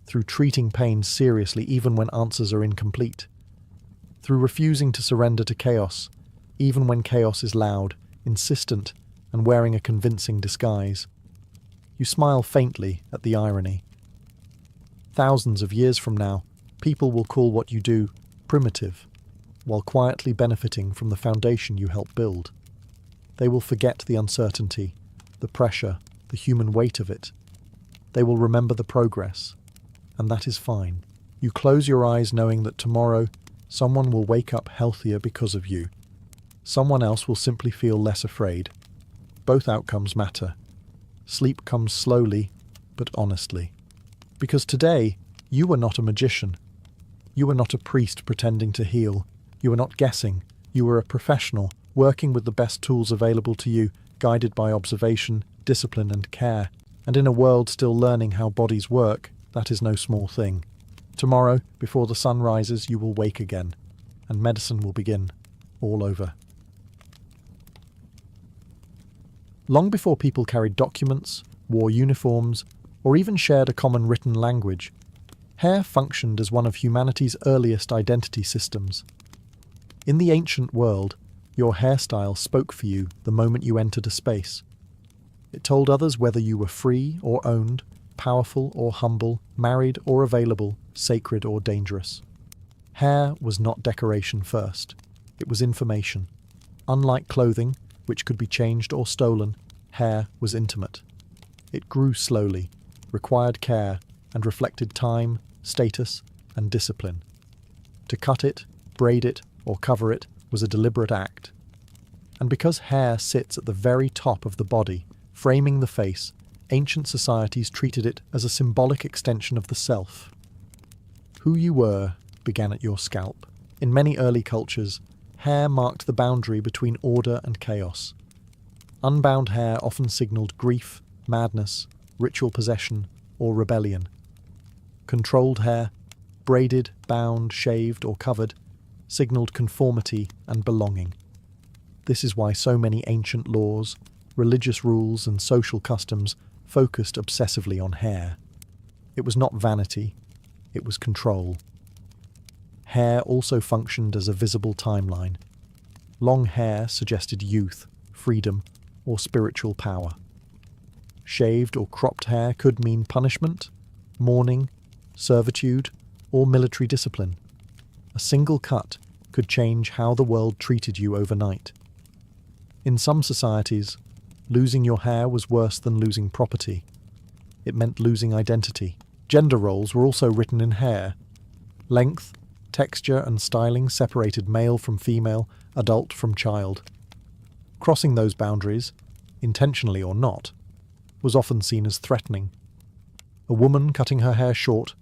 Through treating pain seriously even when answers are incomplete. Through refusing to surrender to chaos, even when chaos is loud, insistent, and wearing a convincing disguise. You smile faintly at the irony. Thousands of years from now, people will call what you do primitive, while quietly benefiting from the foundation you helped build. They will forget the uncertainty, the pressure, the human weight of it. They will remember the progress, and that is fine. You close your eyes knowing that tomorrow someone will wake up healthier because of you. Someone else will simply feel less afraid. Both outcomes matter. Sleep comes slowly, but honestly. Because today, you are not a magician. You are not a priest pretending to heal. You are not guessing. You are a professional, working with the best tools available to you, guided by observation, discipline, and care. And in a world still learning how bodies work, that is no small thing. Tomorrow, before the sun rises, you will wake again, and medicine will begin, all over. Long before people carried documents, wore uniforms, or even shared a common written language, hair functioned as one of humanity's earliest identity systems. In the ancient world, your hairstyle spoke for you the moment you entered a space. It told others whether you were free or owned, powerful or humble, married or available, sacred or dangerous. Hair was not decoration first. It was information. Unlike clothing, which could be changed or stolen, hair was intimate. It grew slowly, required care, and reflected time, status, and discipline. To cut it, braid it, or cover it was a deliberate act. And because hair sits at the very top of the body, framing the face, ancient societies treated it as a symbolic extension of the self. Who you were began at your scalp. In many early cultures, hair marked the boundary between order and chaos. Unbound hair often signaled grief, madness, ritual possession, or rebellion. Controlled hair, braided, bound, shaved, or covered, signaled conformity and belonging. This is why so many ancient laws, religious rules, and social customs focused obsessively on hair. It was not vanity, it was control. Hair also functioned as a visible timeline. Long hair suggested youth, freedom, or spiritual power. Shaved or cropped hair could mean punishment, mourning, servitude, or military discipline. A single cut could change how the world treated you overnight. In some societies, losing your hair was worse than losing property. It meant losing identity. Gender roles were also written in hair. Length, texture, and styling separated male from female, adult from child. Crossing those boundaries, intentionally or not, was often seen as threatening. A woman cutting her hair short,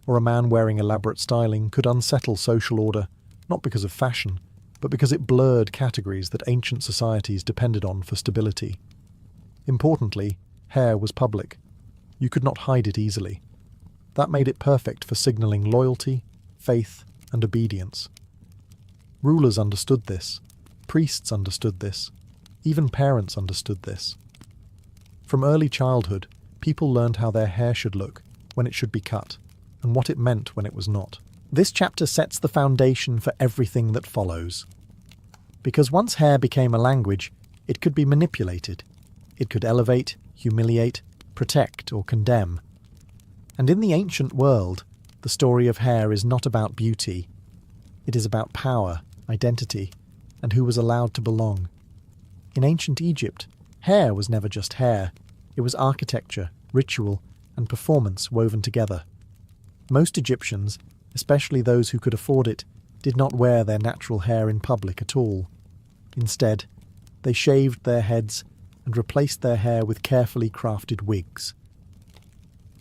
or a man wearing elaborate styling, could unsettle social order, not because of fashion, but because it blurred categories that ancient societies depended on for stability. Importantly, hair was public. You could not hide it easily. That made it perfect for signalling loyalty, faith, and obedience. Rulers understood this. Priests understood this. Even parents understood this. From early childhood, people learned how their hair should look, when it should be cut, and what it meant when it was not. This chapter sets the foundation for everything that follows. Because once hair became a language, it could be manipulated. It could elevate, humiliate, protect, or condemn. And in the ancient world, the story of hair is not about beauty. It is about power, identity, and who was allowed to belong. In ancient Egypt, hair was never just hair. It was architecture, ritual, and performance woven together. Most Egyptians, especially those who could afford it, did not wear their natural hair in public at all. Instead, they shaved their heads and replaced their hair with carefully crafted wigs.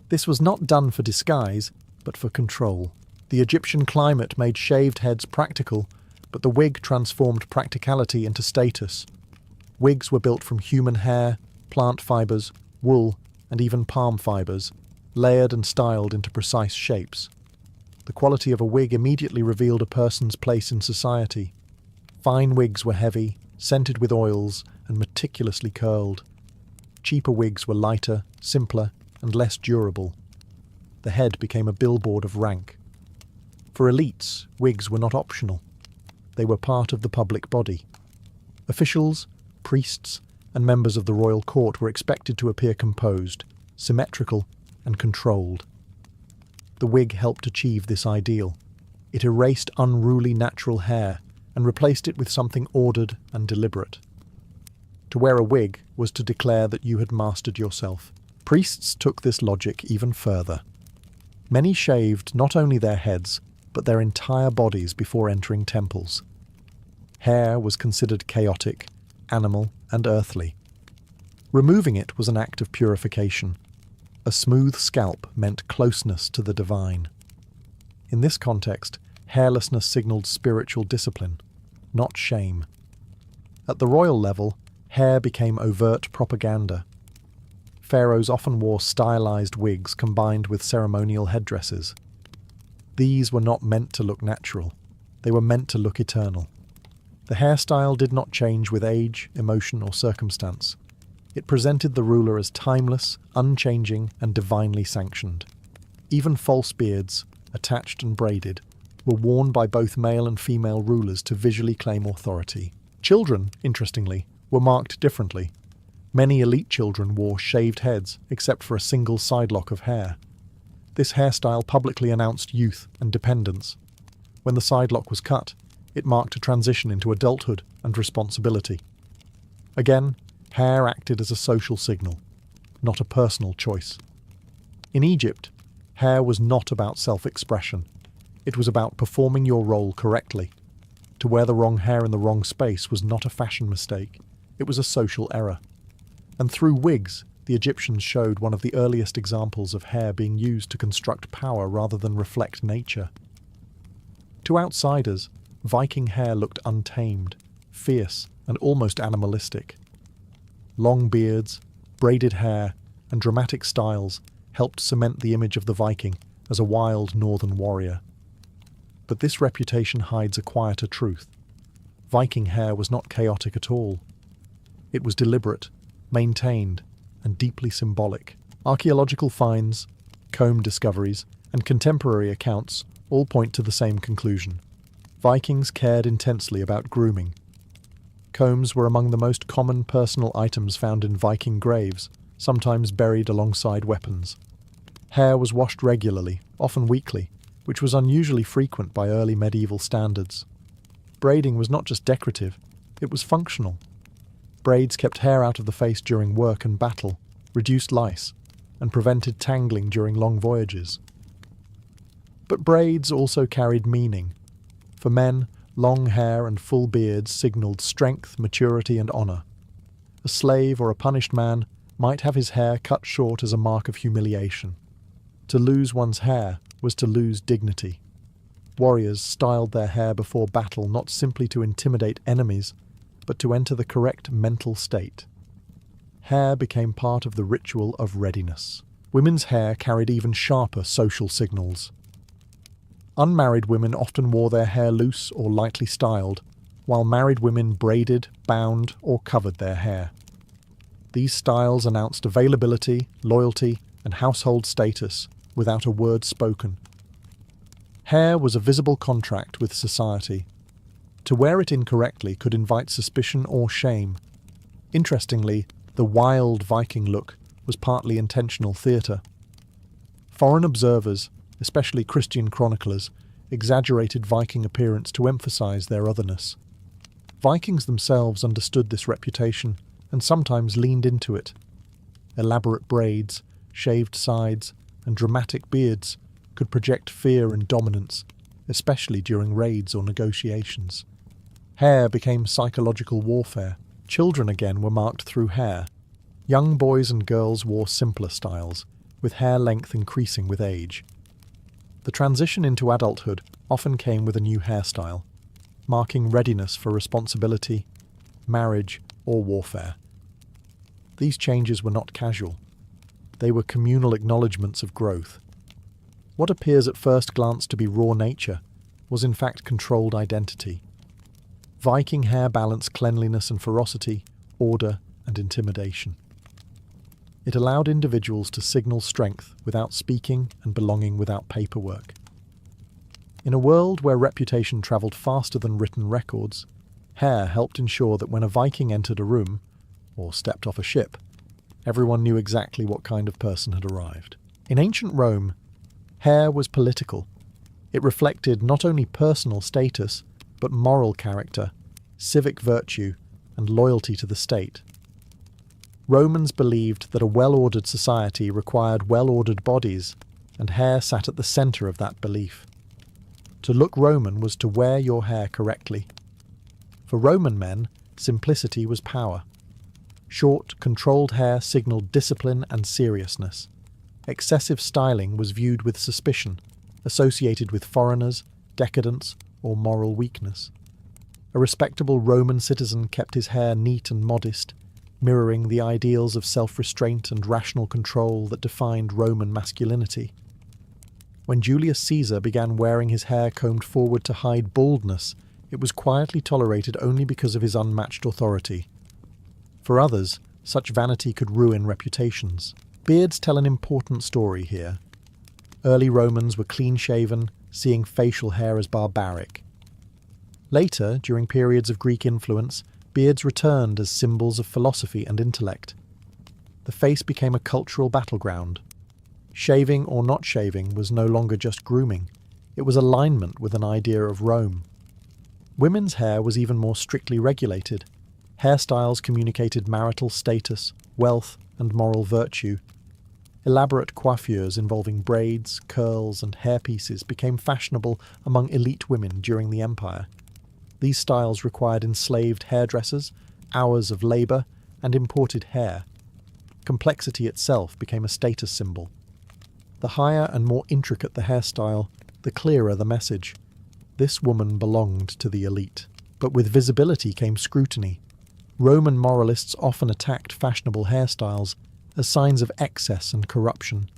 This was not done for disguise, but for control. The Egyptian climate made shaved heads practical, but the wig transformed practicality into status. Wigs were built from human hair, plant fibres, wool, and even palm fibres, layered and styled into precise shapes. The quality of a wig immediately revealed a person's place in society. Fine wigs were heavy, scented with oils, and meticulously curled. Cheaper wigs were lighter, simpler, and less durable. The head became a billboard of rank. For elites, wigs were not optional. They were part of the public body. Officials, priests, and members of the royal court were expected to appear composed, symmetrical, and controlled. The wig helped achieve this ideal. It erased unruly natural hair and replaced it with something ordered and deliberate. To wear a wig was to declare that you had mastered yourself. Priests took this logic even further. Many shaved not only their heads, but their entire bodies before entering temples. Hair was considered chaotic, animal, and earthly. Removing it was an act of purification. A smooth scalp meant closeness to the divine. In this context, hairlessness signaled spiritual discipline, not shame. At the royal level, hair became overt propaganda. Pharaohs often wore stylized wigs combined with ceremonial headdresses. These were not meant to look natural. They were meant to look eternal. The hairstyle did not change with age, emotion, or circumstance. It presented the ruler as timeless, unchanging, and divinely sanctioned. Even false beards, attached and braided, were worn by both male and female rulers to visually claim authority. Children, interestingly, were marked differently. Many elite children wore shaved heads, except for a single side lock of hair. This hairstyle publicly announced youth and dependence. When the side lock was cut, it marked a transition into adulthood and responsibility. Again, hair acted as a social signal, not a personal choice. In Egypt, hair was not about self-expression. It was about performing your role correctly. To wear the wrong hair in the wrong space was not a fashion mistake. It was a social error. And through wigs, the Egyptians showed one of the earliest examples of hair being used to construct power rather than reflect nature. To outsiders, Viking hair looked untamed, fierce, and almost animalistic. Long beards, braided hair, and dramatic styles helped cement the image of the Viking as a wild northern warrior. But this reputation hides a quieter truth. Viking hair was not chaotic at all. It was deliberate, maintained, and deeply symbolic. Archaeological finds, comb discoveries, and contemporary accounts all point to the same conclusion. Vikings cared intensely about grooming. Combs were among the most common personal items found in Viking graves, sometimes buried alongside weapons. Hair was washed regularly, often weekly, which was unusually frequent by early medieval standards. Braiding was not just decorative, it was functional. Braids kept hair out of the face during work and battle, reduced lice, and prevented tangling during long voyages. But braids also carried meaning. For men, long hair and full beards signalled strength, maturity, and honour. A slave or a punished man might have his hair cut short as a mark of humiliation. To lose one's hair was to lose dignity. Warriors styled their hair before battle not simply to intimidate enemies, but to enter the correct mental state. Hair became part of the ritual of readiness. Women's hair carried even sharper social signals. Unmarried women often wore their hair loose or lightly styled, while married women braided, bound, or covered their hair. These styles announced availability, loyalty, and household status without a word spoken. Hair was a visible contract with society. To wear it incorrectly could invite suspicion or shame. Interestingly, the wild Viking look was partly intentional theatre. Foreign observers, especially Christian chroniclers, exaggerated Viking appearance to emphasize their otherness. Vikings themselves understood this reputation and sometimes leaned into it. Elaborate braids, shaved sides, and dramatic beards could project fear and dominance, especially during raids or negotiations. Hair became psychological warfare. Children again were marked through hair. Young boys and girls wore simpler styles, with hair length increasing with age. The transition into adulthood often came with a new hairstyle, marking readiness for responsibility, marriage, or warfare. These changes were not casual. They were communal acknowledgements of growth. What appears at first glance to be raw nature was in fact controlled identity. Viking hair balanced cleanliness and ferocity, order and intimidation. It allowed individuals to signal strength without speaking and belonging without paperwork. In a world where reputation travelled faster than written records, hair helped ensure that when a Viking entered a room, or stepped off a ship, everyone knew exactly what kind of person had arrived. In ancient Rome, hair was political. It reflected not only personal status, but moral character, civic virtue, and loyalty to the state. Romans believed that a well-ordered society required well-ordered bodies, and hair sat at the centre of that belief. To look Roman was to wear your hair correctly. For Roman men, simplicity was power. Short, controlled hair signalled discipline and seriousness. Excessive styling was viewed with suspicion, associated with foreigners, decadence, or moral weakness. A respectable Roman citizen kept his hair neat and modest, mirroring the ideals of self-restraint and rational control that defined Roman masculinity. When Julius Caesar began wearing his hair combed forward to hide baldness, it was quietly tolerated only because of his unmatched authority. For others, such vanity could ruin reputations. Beards tell an important story here. Early Romans were clean-shaven, seeing facial hair as barbaric. Later, during periods of Greek influence, beards returned as symbols of philosophy and intellect. The face became a cultural battleground. Shaving or not shaving was no longer just grooming. It was alignment with an idea of Rome. Women's hair was even more strictly regulated. Hairstyles communicated marital status, wealth, and moral virtue. Elaborate coiffures involving braids, curls, and hairpieces became fashionable among elite women during the empire. These styles required enslaved hairdressers, hours of labour, and imported hair. Complexity itself became a status symbol. The higher and more intricate the hairstyle, the clearer the message. This woman belonged to the elite. But with visibility came scrutiny. Roman moralists often attacked fashionable hairstyles as signs of excess and corruption.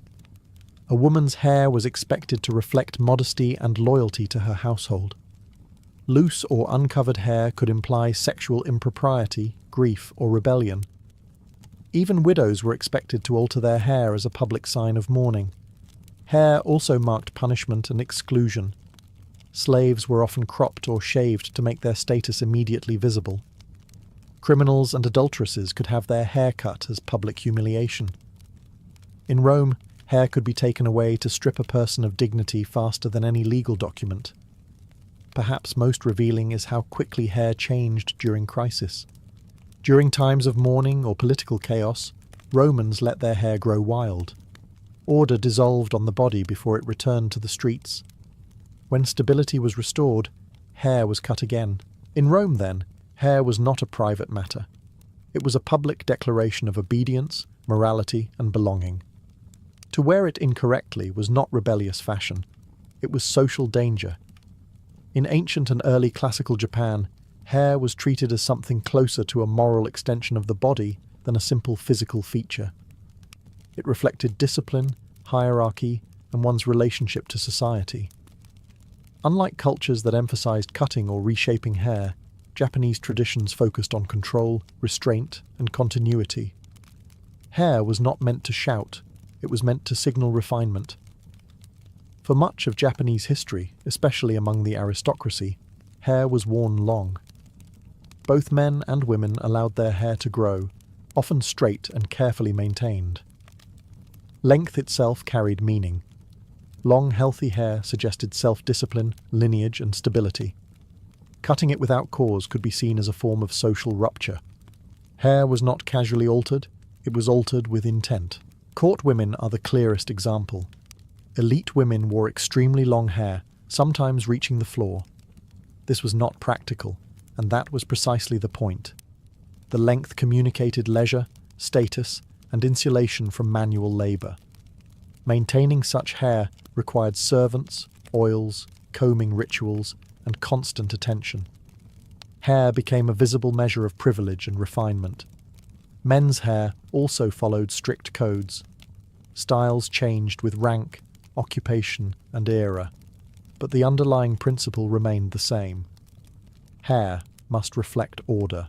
A woman's hair was expected to reflect modesty and loyalty to her household. Loose or uncovered hair could imply sexual impropriety, grief, or rebellion. Even widows were expected to alter their hair as a public sign of mourning. Hair also marked punishment and exclusion. Slaves were often cropped or shaved to make their status immediately visible. Criminals and adulteresses could have their hair cut as public humiliation. In Rome, hair could be taken away to strip a person of dignity faster than any legal document. Perhaps most revealing is how quickly hair changed during crisis. During times of mourning or political chaos, Romans let their hair grow wild. Order dissolved on the body before it returned to the streets. When stability was restored, hair was cut again. In Rome, then, hair was not a private matter. It was a public declaration of obedience, morality, and belonging. To wear it incorrectly was not rebellious fashion. It was social danger. In ancient and early classical Japan, hair was treated as something closer to a moral extension of the body than a simple physical feature. It reflected discipline, hierarchy, and one's relationship to society. Unlike cultures that emphasized cutting or reshaping hair, Japanese traditions focused on control, restraint, and continuity. Hair was not meant to shout, it was meant to signal refinement. For much of Japanese history, especially among the aristocracy, hair was worn long. Both men and women allowed their hair to grow, often straight and carefully maintained. Length itself carried meaning. Long, healthy hair suggested self-discipline, lineage, and stability. Cutting it without cause could be seen as a form of social rupture. Hair was not casually altered, it was altered with intent. Court women are the clearest example. Elite women wore extremely long hair, sometimes reaching the floor. This was not practical, and that was precisely the point. The length communicated leisure, status, and insulation from manual labour. Maintaining such hair required servants, oils, combing rituals, and constant attention. Hair became a visible measure of privilege and refinement. Men's hair also followed strict codes. Styles changed with rank, occupation, and era, but the underlying principle remained the same. Hair must reflect order.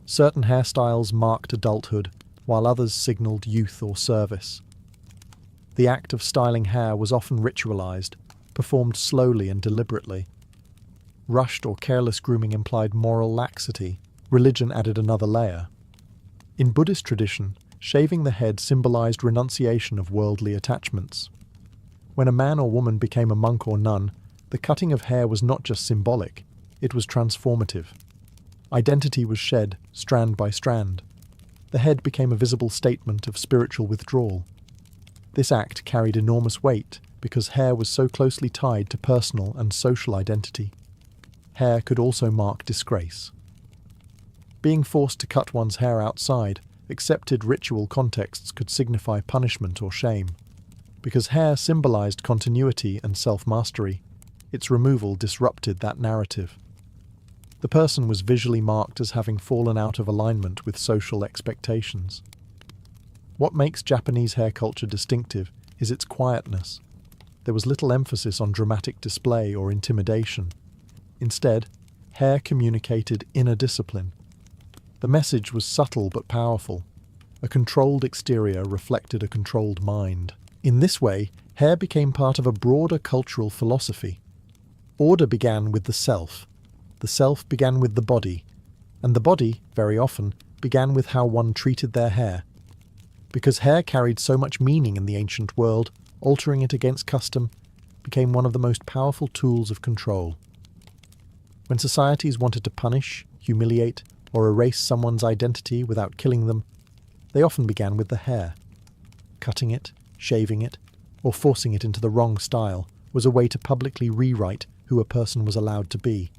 Certain hairstyles marked adulthood, while others signaled youth or service. The act of styling hair was often ritualized, performed slowly and deliberately. Rushed or careless grooming implied moral laxity. Religion added another layer. In Buddhist tradition, shaving the head symbolized renunciation of worldly attachments. When a man or woman became a monk or nun, the cutting of hair was not just symbolic, it was transformative. Identity was shed, strand by strand. The head became a visible statement of spiritual withdrawal. This act carried enormous weight because hair was so closely tied to personal and social identity. Hair could also mark disgrace. Being forced to cut one's hair outside accepted ritual contexts could signify punishment or shame. Because hair symbolized continuity and self-mastery, its removal disrupted that narrative. The person was visually marked as having fallen out of alignment with social expectations. What makes Japanese hair culture distinctive is its quietness. There was little emphasis on dramatic display or intimidation. Instead, hair communicated inner discipline. The message was subtle but powerful. A controlled exterior reflected a controlled mind. In this way, hair became part of a broader cultural philosophy. Order began with the self began with the body, and the body, very often, began with how one treated their hair. Because hair carried so much meaning in the ancient world, altering it against custom became one of the most powerful tools of control. When societies wanted to punish, humiliate, or erase someone's identity without killing them, they often began with the hair. Cutting it, shaving it, or forcing it into the wrong style was a way to publicly rewrite who a person was allowed to be.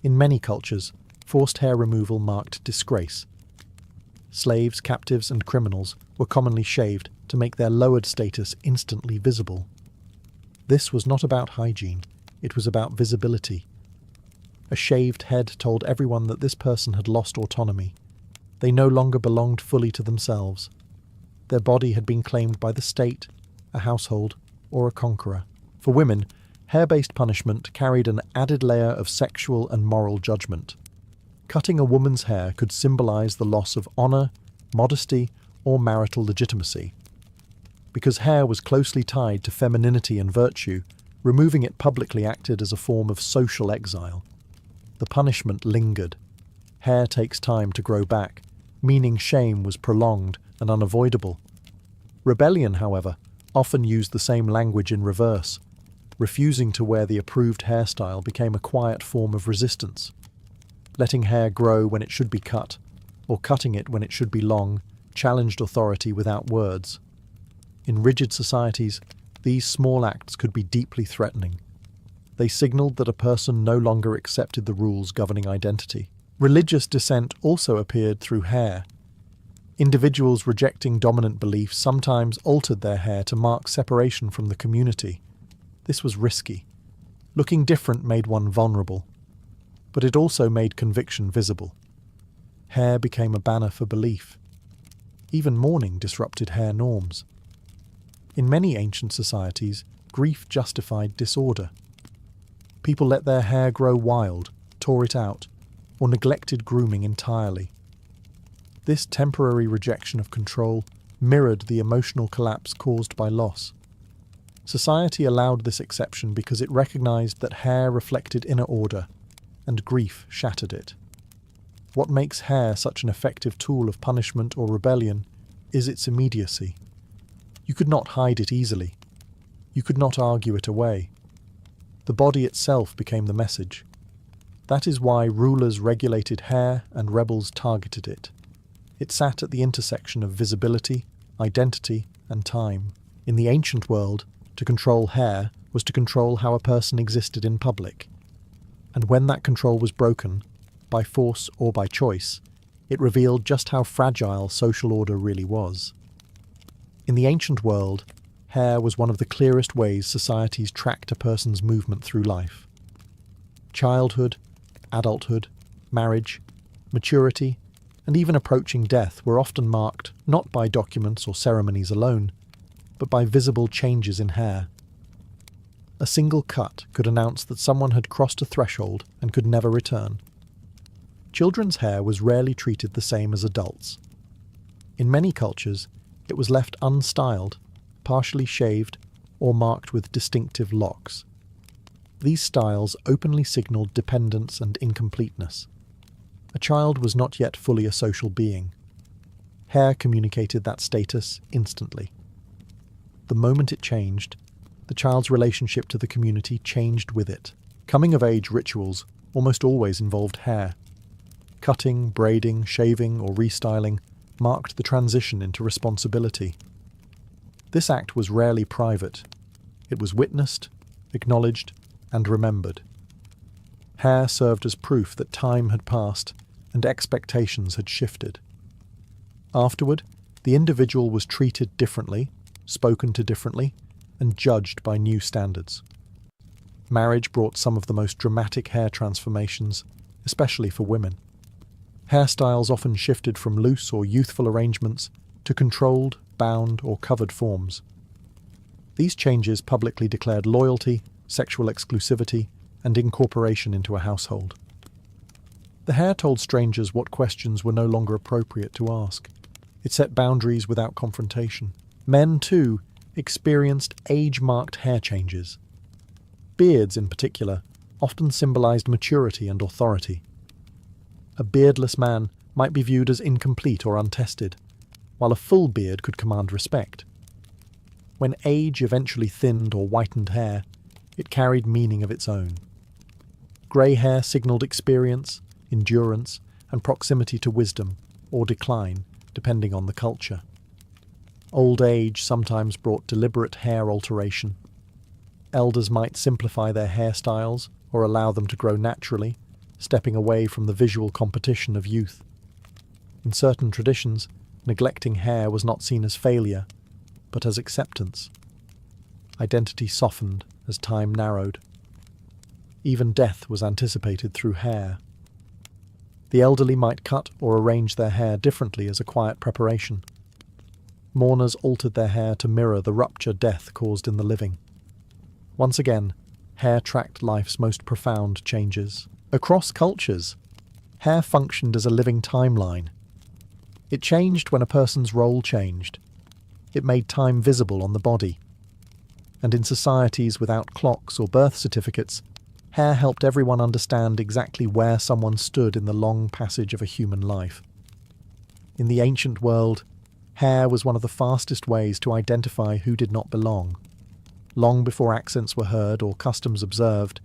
In many cultures, forced hair removal marked disgrace. Slaves, captives, and criminals were commonly shaved to make their lowered status instantly visible. This was not about hygiene, it was about visibility. A shaved head told everyone that this person had lost autonomy. They no longer belonged fully to themselves. Their body had been claimed by the state, a household, or a conqueror. For women, hair-based punishment carried an added layer of sexual and moral judgment. Cutting a woman's hair could symbolize the loss of honor, modesty, or marital legitimacy. Because hair was closely tied to femininity and virtue, removing it publicly acted as a form of social exile. The punishment lingered. Hair takes time to grow back, meaning shame was prolonged and unavoidable. Rebellion, however, often used the same language in reverse. Refusing to wear the approved hairstyle became a quiet form of resistance. Letting hair grow when it should be cut, or cutting it when it should be long, challenged authority without words. In rigid societies, these small acts could be deeply threatening. They signaled that a person no longer accepted the rules governing identity. Religious dissent also appeared through hair. Individuals rejecting dominant beliefs sometimes altered their hair to mark separation from the community. This was risky. Looking different made one vulnerable, but it also made conviction visible. Hair became a banner for belief. Even mourning disrupted hair norms. In many ancient societies, grief justified disorder. People let their hair grow wild, tore it out, or neglected grooming entirely. This temporary rejection of control mirrored the emotional collapse caused by loss. Society allowed this exception because it recognized that hair reflected inner order, and grief shattered it. What makes hair such an effective tool of punishment or rebellion is its immediacy. You could not hide it easily. You could not argue it away. The body itself became the message. That is why rulers regulated hair and rebels targeted it. It sat at the intersection of visibility, identity, and time. In the ancient world, to control hair was to control how a person existed in public. And when that control was broken, by force or by choice, it revealed just how fragile social order really was. In the ancient world, hair was one of the clearest ways societies tracked a person's movement through life. Childhood, adulthood, marriage, maturity, and even approaching death were often marked not by documents or ceremonies alone, but by visible changes in hair. A single cut could announce that someone had crossed a threshold and could never return. Children's hair was rarely treated the same as adults. In many cultures, it was left unstyled, partially shaved, or marked with distinctive locks. These styles openly signaled dependence and incompleteness. A child was not yet fully a social being. Hair communicated that status instantly. The moment it changed, the child's relationship to the community changed with it. Coming-of-age rituals almost always involved hair. Cutting, braiding, shaving, or restyling marked the transition into responsibility. This act was rarely private. It was witnessed, acknowledged, and remembered. Hair served as proof that time had passed and expectations had shifted. Afterward, the individual was treated differently, spoken to differently, and judged by new standards. Marriage brought some of the most dramatic hair transformations, especially for women. Hairstyles often shifted from loose or youthful arrangements to controlled, bound, or covered forms. These changes publicly declared loyalty, sexual exclusivity, and incorporation into a household. The hair told strangers what questions were no longer appropriate to ask. It set boundaries without confrontation. Men, too, experienced age-marked hair changes. Beards, in particular, often symbolized maturity and authority. A beardless man might be viewed as incomplete or untested, while a full beard could command respect. When age eventually thinned or whitened hair, it carried meaning of its own. Grey hair signaled experience, endurance, and proximity to wisdom, or decline, depending on the culture. Old age sometimes brought deliberate hair alteration. Elders might simplify their hairstyles or allow them to grow naturally, stepping away from the visual competition of youth. In certain traditions, neglecting hair was not seen as failure, but as acceptance. Identity softened as time narrowed. Even death was anticipated through hair. The elderly might cut or arrange their hair differently as a quiet preparation. Mourners altered their hair to mirror the rupture death caused in the living. Once again, hair tracked life's most profound changes. Across cultures, hair functioned as a living timeline. It changed when a person's role changed. It made time visible on the body. And in societies without clocks or birth certificates, Hair helped everyone understand exactly where someone stood in the long passage of a human life. In the ancient world, hair was one of the fastest ways to identify who did not belong. Long before accents were heard or customs observed,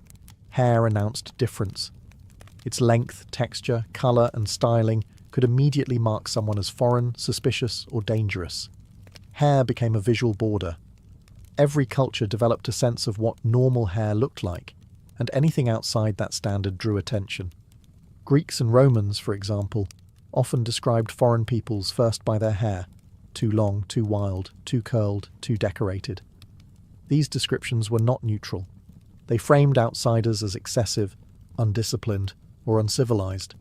hair announced difference. Its length, texture, colour and styling could immediately mark someone as foreign, suspicious or dangerous. Hair became a visual border. Every culture developed a sense of what normal hair looked like, and anything outside that standard drew attention. Greeks and Romans, for example, often described foreign peoples first by their hair: too long, too wild, too curled, too decorated. These descriptions were not neutral. They framed outsiders as excessive, undisciplined, or uncivilized.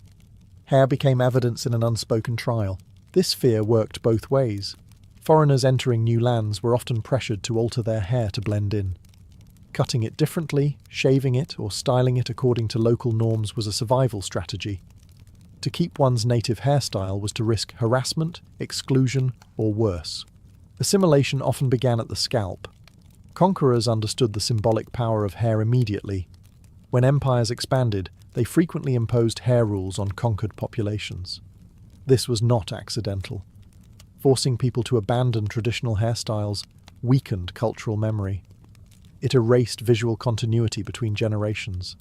Hair became evidence in an unspoken trial. This fear worked both ways. Foreigners entering new lands were often pressured to alter their hair to blend in. Cutting it differently, shaving it, or styling it according to local norms was a survival strategy. To keep one's native hairstyle was to risk harassment, exclusion, or worse. Assimilation often began at the scalp. Conquerors understood the symbolic power of hair immediately. When empires expanded, they frequently imposed hair rules on conquered populations. This was not accidental. Forcing people to abandon traditional hairstyles weakened cultural memory. It erased visual continuity between generations.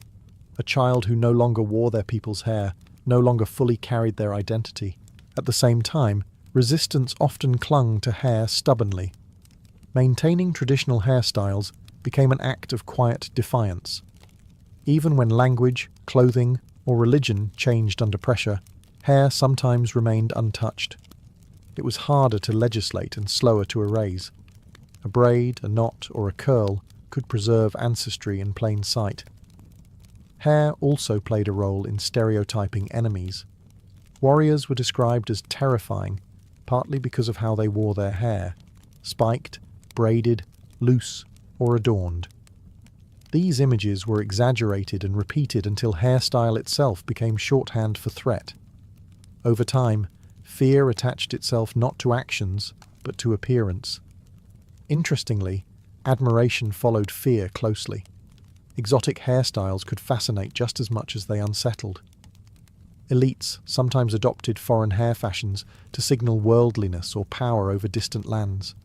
A child who no longer wore their people's hair no longer fully carried their identity. At the same time, resistance often clung to hair stubbornly. Maintaining traditional hairstyles became an act of quiet defiance. Even when language, clothing, or religion changed under pressure, hair sometimes remained untouched. It was harder to legislate and slower to erase. A braid, a knot, or a curl could preserve ancestry in plain sight. Hair also played a role in stereotyping enemies. Warriors were described as terrifying, partly because of how they wore their hair: spiked, braided, loose, or adorned. These images were exaggerated and repeated until hairstyle itself became shorthand for threat. Over time, fear attached itself not to actions, but to appearance. Interestingly, admiration followed fear closely. Exotic hairstyles could fascinate just as much as they unsettled. Elites sometimes adopted foreign hair fashions to signal worldliness or power over distant lands.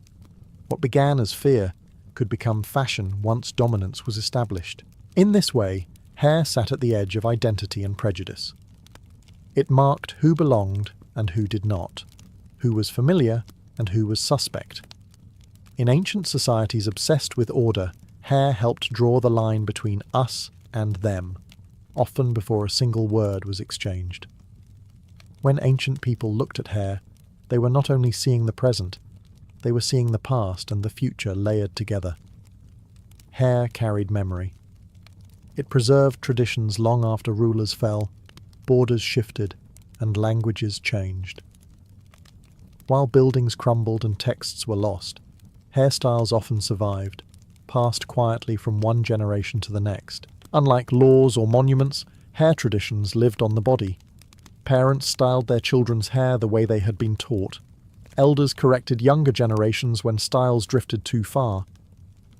What began as fear could become fashion once dominance was established. In this way, hair sat at the edge of identity and prejudice. It marked who belonged and who did not, who was familiar and who was suspect. In ancient societies obsessed with order, hair helped draw the line between us and them, often before a single word was exchanged. When ancient people looked at hair, they were not only seeing the present, they were seeing the past and the future layered together. Hair carried memory. It preserved traditions long after rulers fell, borders shifted, and languages changed. While buildings crumbled and texts were lost, hairstyles often survived, passed quietly from one generation to the next. Unlike laws or monuments, hair traditions lived on the body. Parents styled their children's hair the way they had been taught. Elders corrected younger generations when styles drifted too far.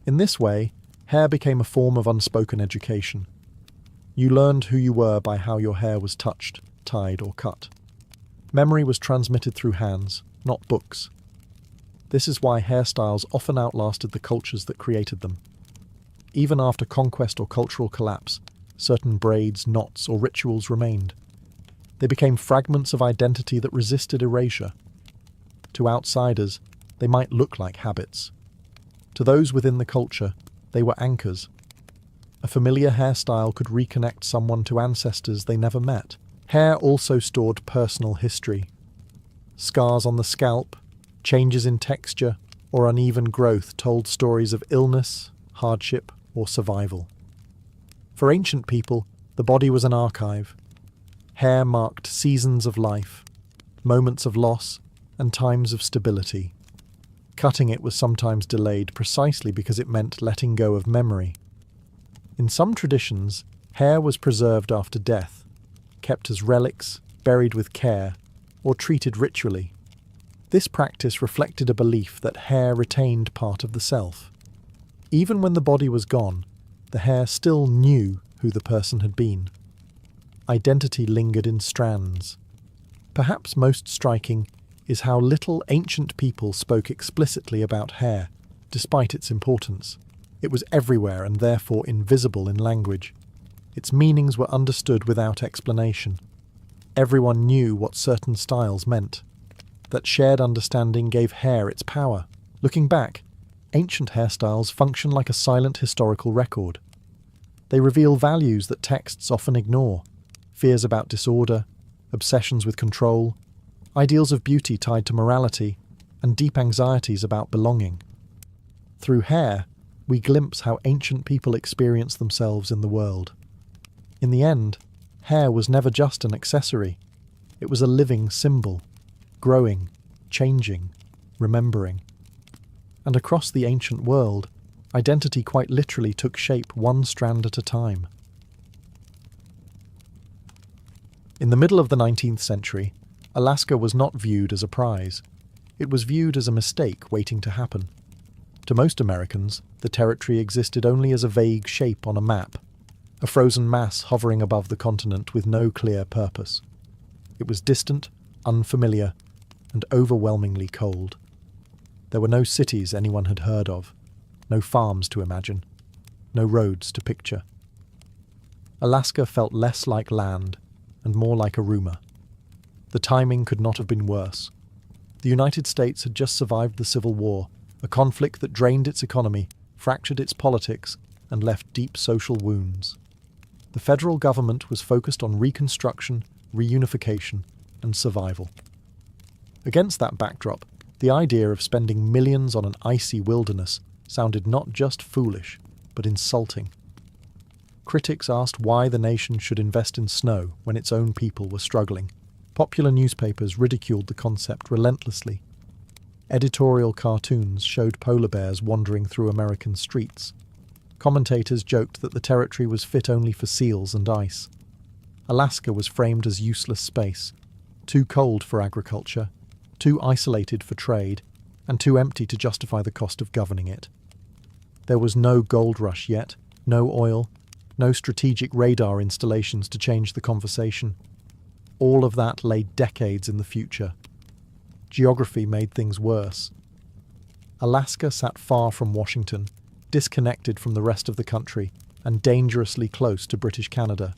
In this way, hair became a form of unspoken education. You learned who you were by how your hair was touched, tied, or cut. Memory was transmitted through hands, not books. This is why hairstyles often outlasted the cultures that created them. Even after conquest or cultural collapse, certain braids, knots, or rituals remained. They became fragments of identity that resisted erasure. To outsiders, they might look like habits. To those within the culture, they were anchors. A familiar hairstyle could reconnect someone to ancestors they never met. Hair also stored personal history. Scars on the scalp, changes in texture, or uneven growth told stories of illness, hardship, or survival. For ancient people, the body was an archive. Hair marked seasons of life, moments of loss, and times of stability. Cutting it was sometimes delayed precisely because it meant letting go of memory. In some traditions, hair was preserved after death, kept as relics, buried with care, or treated ritually. This practice reflected a belief that hair retained part of the self. Even when the body was gone, the hair still knew who the person had been. Identity lingered in strands. Perhaps most striking is how little ancient people spoke explicitly about hair, despite its importance. It was everywhere and therefore invisible in language. Its meanings were understood without explanation. Everyone knew what certain styles meant. That shared understanding gave hair its power. Looking back, ancient hairstyles function like a silent historical record. They reveal values that texts often ignore: fears about disorder, obsessions with control, ideals of beauty tied to morality, and deep anxieties about belonging. Through hair, we glimpse how ancient people experience themselves in the world. In the end, hair was never just an accessory. It was a living symbol, growing, changing, remembering. And across the ancient world, identity quite literally took shape one strand at a time. In the middle of the 19th century, Alaska was not viewed as a prize. It was viewed as a mistake waiting to happen. To most Americans, the territory existed only as a vague shape on a map, a frozen mass hovering above the continent with no clear purpose. It was distant, unfamiliar, and overwhelmingly cold. There were no cities anyone had heard of, no farms to imagine, no roads to picture. Alaska felt less like land and more like a rumor. The timing could not have been worse. The United States had just survived the Civil War, a conflict that drained its economy, fractured its politics, and left deep social wounds. The federal government was focused on reconstruction, reunification, and survival. Against that backdrop, the idea of spending millions on an icy wilderness sounded not just foolish, but insulting. Critics asked why the nation should invest in snow when its own people were struggling. Popular newspapers ridiculed the concept relentlessly. Editorial cartoons showed polar bears wandering through American streets. Commentators joked that the territory was fit only for seals and ice. Alaska was framed as useless space, too cold for agriculture, too isolated for trade, and too empty to justify the cost of governing it. There was no gold rush yet, no oil, no strategic radar installations to change the conversation. All of that lay decades in the future. Geography made things worse. Alaska sat far from Washington, disconnected from the rest of the country, and dangerously close to British Canada.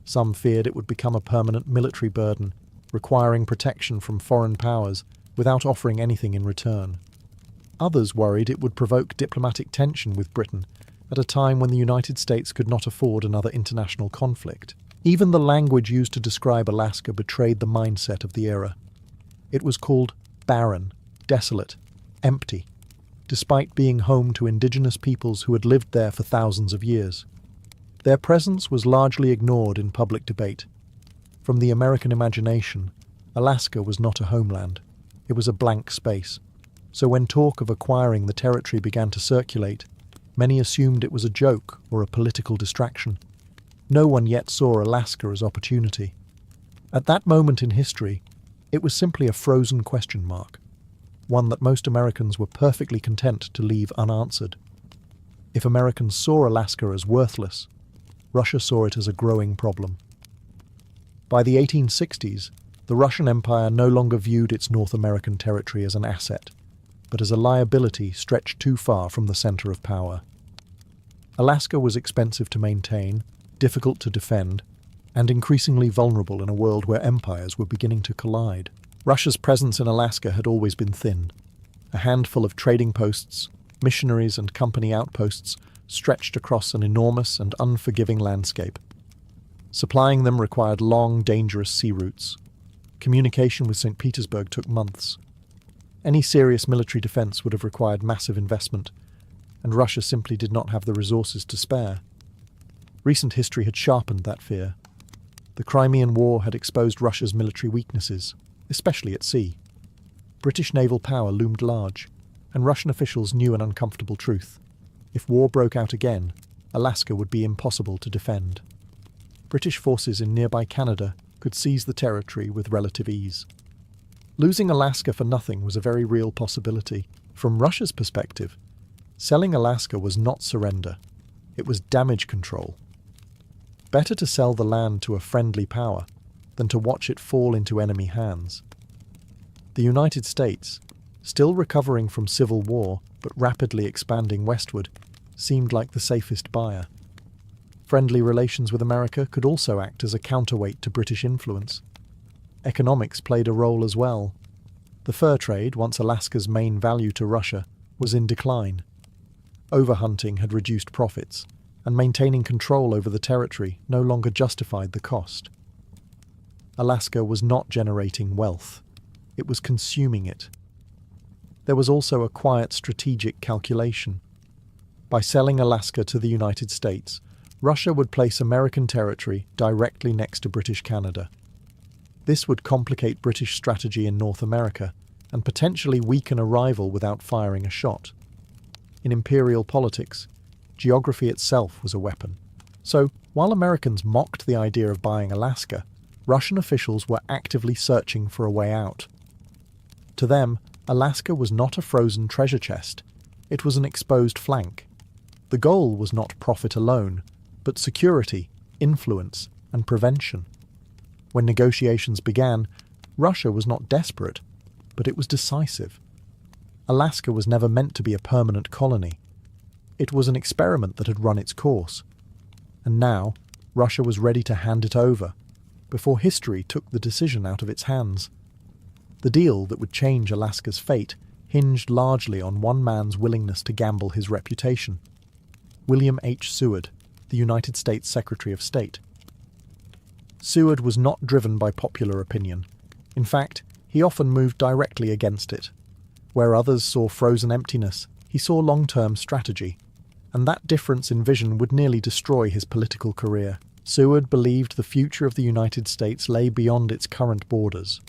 Some feared it would become a permanent military burden, requiring protection from foreign powers without offering anything in return. Others worried it would provoke diplomatic tension with Britain at a time when the United States could not afford another international conflict. Even the language used to describe Alaska betrayed the mindset of the era. It was called barren, desolate, empty, despite being home to indigenous peoples who had lived there for thousands of years. Their presence was largely ignored in public debate. From the American imagination, Alaska was not a homeland. It was a blank space. So when talk of acquiring the territory began to circulate, many assumed it was a joke or a political distraction. No one yet saw Alaska as opportunity. At that moment in history, it was simply a frozen question mark, one that most Americans were perfectly content to leave unanswered. If Americans saw Alaska as worthless, Russia saw it as a growing problem. By the 1860s, the Russian Empire no longer viewed its North American territory as an asset, but as a liability stretched too far from the center of power. Alaska was expensive to maintain, difficult to defend, and increasingly vulnerable in a world where empires were beginning to collide. Russia's presence in Alaska had always been thin. A handful of trading posts, missionaries and company outposts stretched across an enormous and unforgiving landscape. Supplying them required long, dangerous sea routes. Communication with St. Petersburg took months. Any serious military defense would have required massive investment, and Russia simply did not have the resources to spare. Recent history had sharpened that fear. The Crimean War had exposed Russia's military weaknesses, especially at sea. British naval power loomed large, and Russian officials knew an uncomfortable truth. If war broke out again, Alaska would be impossible to defend. British forces in nearby Canada could seize the territory with relative ease. Losing Alaska for nothing was a very real possibility. From Russia's perspective, selling Alaska was not surrender. It was damage control. Better to sell the land to a friendly power than to watch it fall into enemy hands. The United States, still recovering from civil war but rapidly expanding westward, seemed like the safest buyer. Friendly relations with America could also act as a counterweight to British influence. Economics played a role as well. The fur trade, once Alaska's main value to Russia, was in decline. Overhunting had reduced profits, and maintaining control over the territory no longer justified the cost. Alaska was not generating wealth. It was consuming it. There was also a quiet strategic calculation. By selling Alaska to the United States, Russia would place American territory directly next to British Canada. This would complicate British strategy in North America and potentially weaken a rival without firing a shot. In imperial politics, geography itself was a weapon. So, while Americans mocked the idea of buying Alaska, Russian officials were actively searching for a way out. To them, Alaska was not a frozen treasure chest. It was an exposed flank. The goal was not profit alone, but security, influence, and prevention. When negotiations began, Russia was not desperate, but it was decisive. Alaska was never meant to be a permanent colony. It was an experiment that had run its course. And now, Russia was ready to hand it over, before history took the decision out of its hands. The deal that would change Alaska's fate hinged largely on one man's willingness to gamble his reputation: William H. Seward, the United States Secretary of State. Seward was not driven by popular opinion. In fact, he often moved directly against it. Where others saw frozen emptiness, he saw long-term strategy, and that difference in vision would nearly destroy his political career. Seward believed the future of the United States lay beyond its current borders.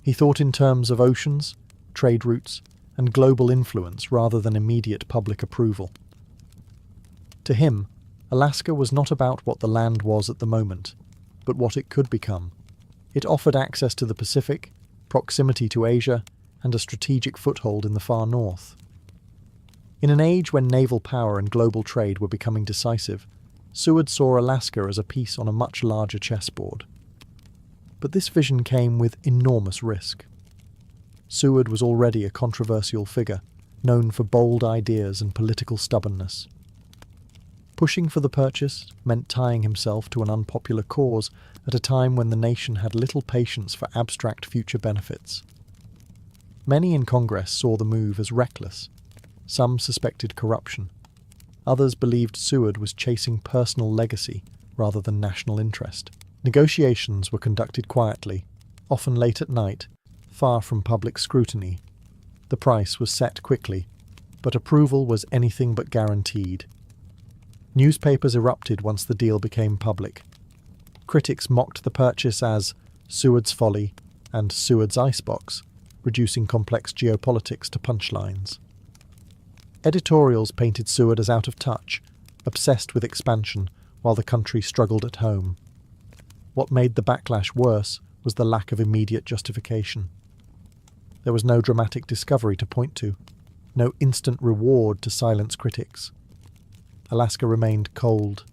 He thought in terms of oceans, trade routes, and global influence rather than immediate public approval. To him, Alaska was not about what the land was at the moment, but what it could become. It offered access to the Pacific, proximity to Asia, and a strategic foothold in the far north. In an age when naval power and global trade were becoming decisive, Seward saw Alaska as a piece on a much larger chessboard. But this vision came with enormous risk. Seward was already a controversial figure, known for bold ideas and political stubbornness. Pushing for the purchase meant tying himself to an unpopular cause at a time when the nation had little patience for abstract future benefits. Many in Congress saw the move as reckless. Some suspected corruption. Others believed Seward was chasing personal legacy rather than national interest. Negotiations were conducted quietly, often late at night, far from public scrutiny. The price was set quickly, but approval was anything but guaranteed. Newspapers erupted once the deal became public. Critics mocked the purchase as Seward's folly and Seward's icebox, reducing complex geopolitics to punchlines. Editorials painted Seward as out of touch, obsessed with expansion, while the country struggled at home. What made the backlash worse was the lack of immediate justification. There was no dramatic discovery to point to, no instant reward to silence critics. Alaska remained cold,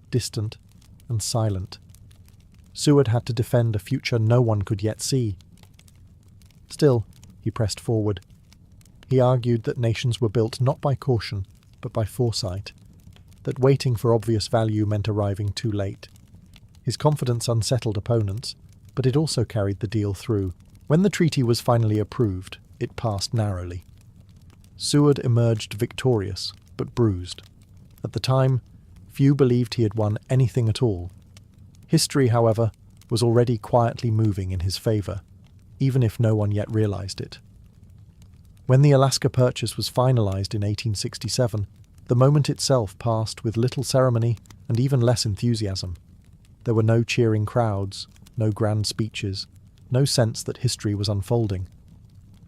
distant, and silent. Seward had to defend a future no one could yet see. Still, he pressed forward. He argued that nations were built not by caution, but by foresight, that waiting for obvious value meant arriving too late. His confidence unsettled opponents, but it also carried the deal through. When the treaty was finally approved, it passed narrowly. Seward emerged victorious, but bruised. At the time, few believed he had won anything at all. History, however, was already quietly moving in his favour, even if no one yet realised it. When the Alaska Purchase was finalised in 1867, the moment itself passed with little ceremony and even less enthusiasm. There were no cheering crowds, no grand speeches, no sense that history was unfolding.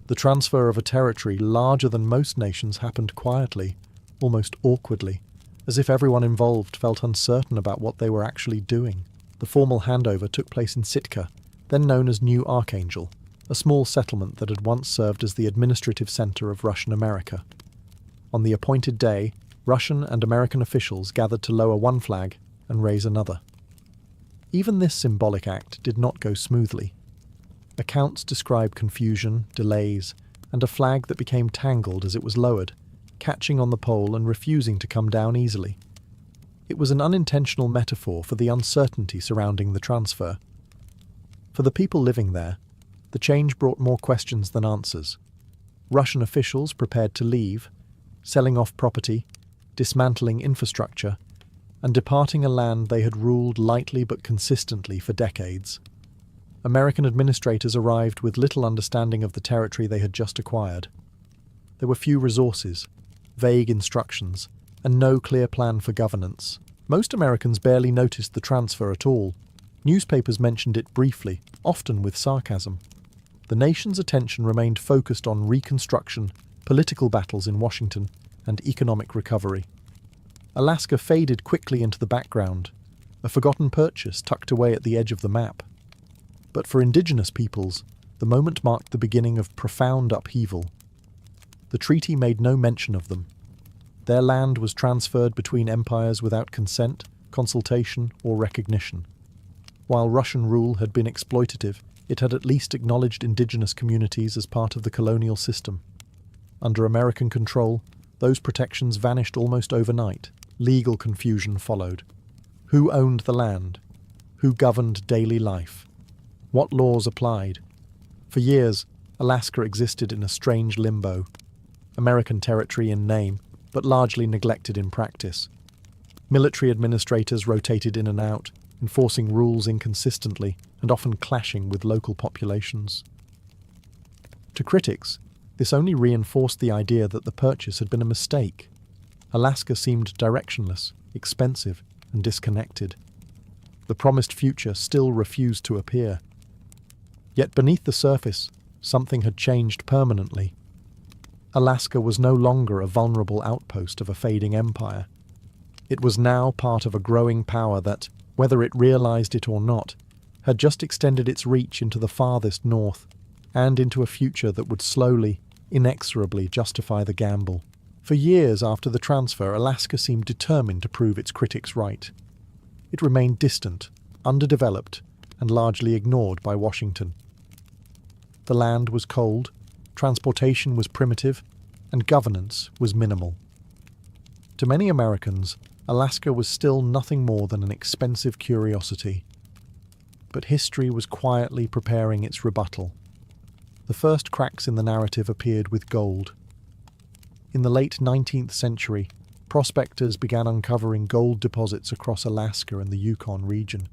The transfer of a territory larger than most nations happened quietly, almost awkwardly, as if everyone involved felt uncertain about what they were actually doing. The formal handover took place in Sitka, then known as New Archangel, a small settlement that had once served as the administrative centre of Russian America. On the appointed day, Russian and American officials gathered to lower one flag and raise another. Even this symbolic act did not go smoothly. Accounts describe confusion, delays, and a flag that became tangled as it was lowered, catching on the pole and refusing to come down easily. It was an unintentional metaphor for the uncertainty surrounding the transfer. For the people living there, the change brought more questions than answers. Russian officials prepared to leave, selling off property, dismantling infrastructure, and departing a land they had ruled lightly but consistently for decades. American administrators arrived with little understanding of the territory they had just acquired. There were few resources, vague instructions, and no clear plan for governance. Most Americans barely noticed the transfer at all. Newspapers mentioned it briefly, often with sarcasm. The nation's attention remained focused on reconstruction, political battles in Washington, and economic recovery. Alaska faded quickly into the background, a forgotten purchase tucked away at the edge of the map. But for indigenous peoples, the moment marked the beginning of profound upheaval. The treaty made no mention of them. Their land was transferred between empires without consent, consultation, or recognition. While Russian rule had been exploitative, it had at least acknowledged indigenous communities as part of the colonial system. Under American control, those protections vanished almost overnight. Legal confusion followed. Who owned the land? Who governed daily life? What laws applied? For years, Alaska existed in a strange limbo. American territory in name, but largely neglected in practice. Military administrators rotated in and out, enforcing rules inconsistently and often clashing with local populations. To critics, this only reinforced the idea that the purchase had been a mistake. Alaska seemed directionless, expensive, and disconnected. The promised future still refused to appear. Yet beneath the surface, something had changed permanently. Alaska was no longer a vulnerable outpost of a fading empire. It was now part of a growing power that, whether it realized it or not, had just extended its reach into the farthest north, and into a future that would slowly, inexorably justify the gamble. For years after the transfer, Alaska seemed determined to prove its critics right. It remained distant, underdeveloped, and largely ignored by Washington. The land was cold, transportation was primitive, and governance was minimal. To many Americans, Alaska was still nothing more than an expensive curiosity. But history was quietly preparing its rebuttal. The first cracks in the narrative appeared with gold. In the late 19th century, prospectors began uncovering gold deposits across Alaska and the Yukon region.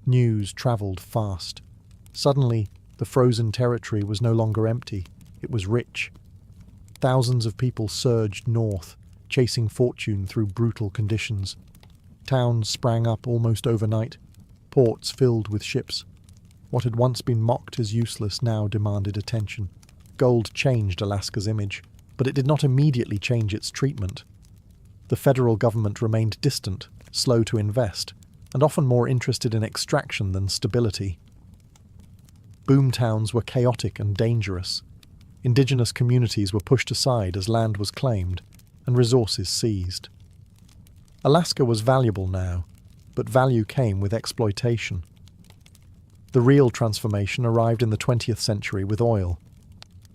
News traveled fast. Suddenly, the frozen territory was no longer empty, it was rich. Thousands of people surged north, chasing fortune through brutal conditions. Towns sprang up almost overnight, ports filled with ships. What had once been mocked as useless now demanded attention. Gold changed Alaska's image, but it did not immediately change its treatment. The federal government remained distant, slow to invest, and often more interested in extraction than stability. Boomtowns were chaotic and dangerous. Indigenous communities were pushed aside as land was claimed, and resources seized. Alaska was valuable now, but value came with exploitation. The real transformation arrived in the 20th century with oil.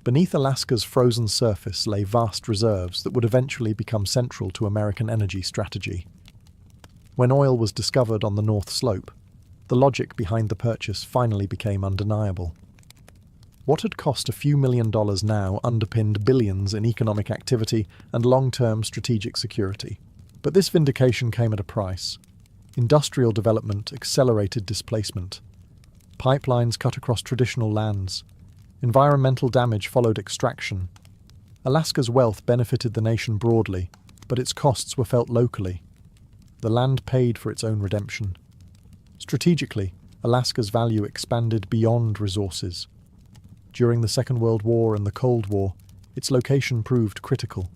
Beneath Alaska's frozen surface lay vast reserves that would eventually become central to American energy strategy. When oil was discovered on the North Slope, the logic behind the purchase finally became undeniable. What had cost a few $1 million now underpinned billions in economic activity and long-term strategic security. But this vindication came at a price. Industrial development accelerated displacement. Pipelines cut across traditional lands. Environmental damage followed extraction. Alaska's wealth benefited the nation broadly, but its costs were felt locally. The land paid for its own redemption. Strategically, Alaska's value expanded beyond resources. During the Second World War and the Cold War, its location proved critical.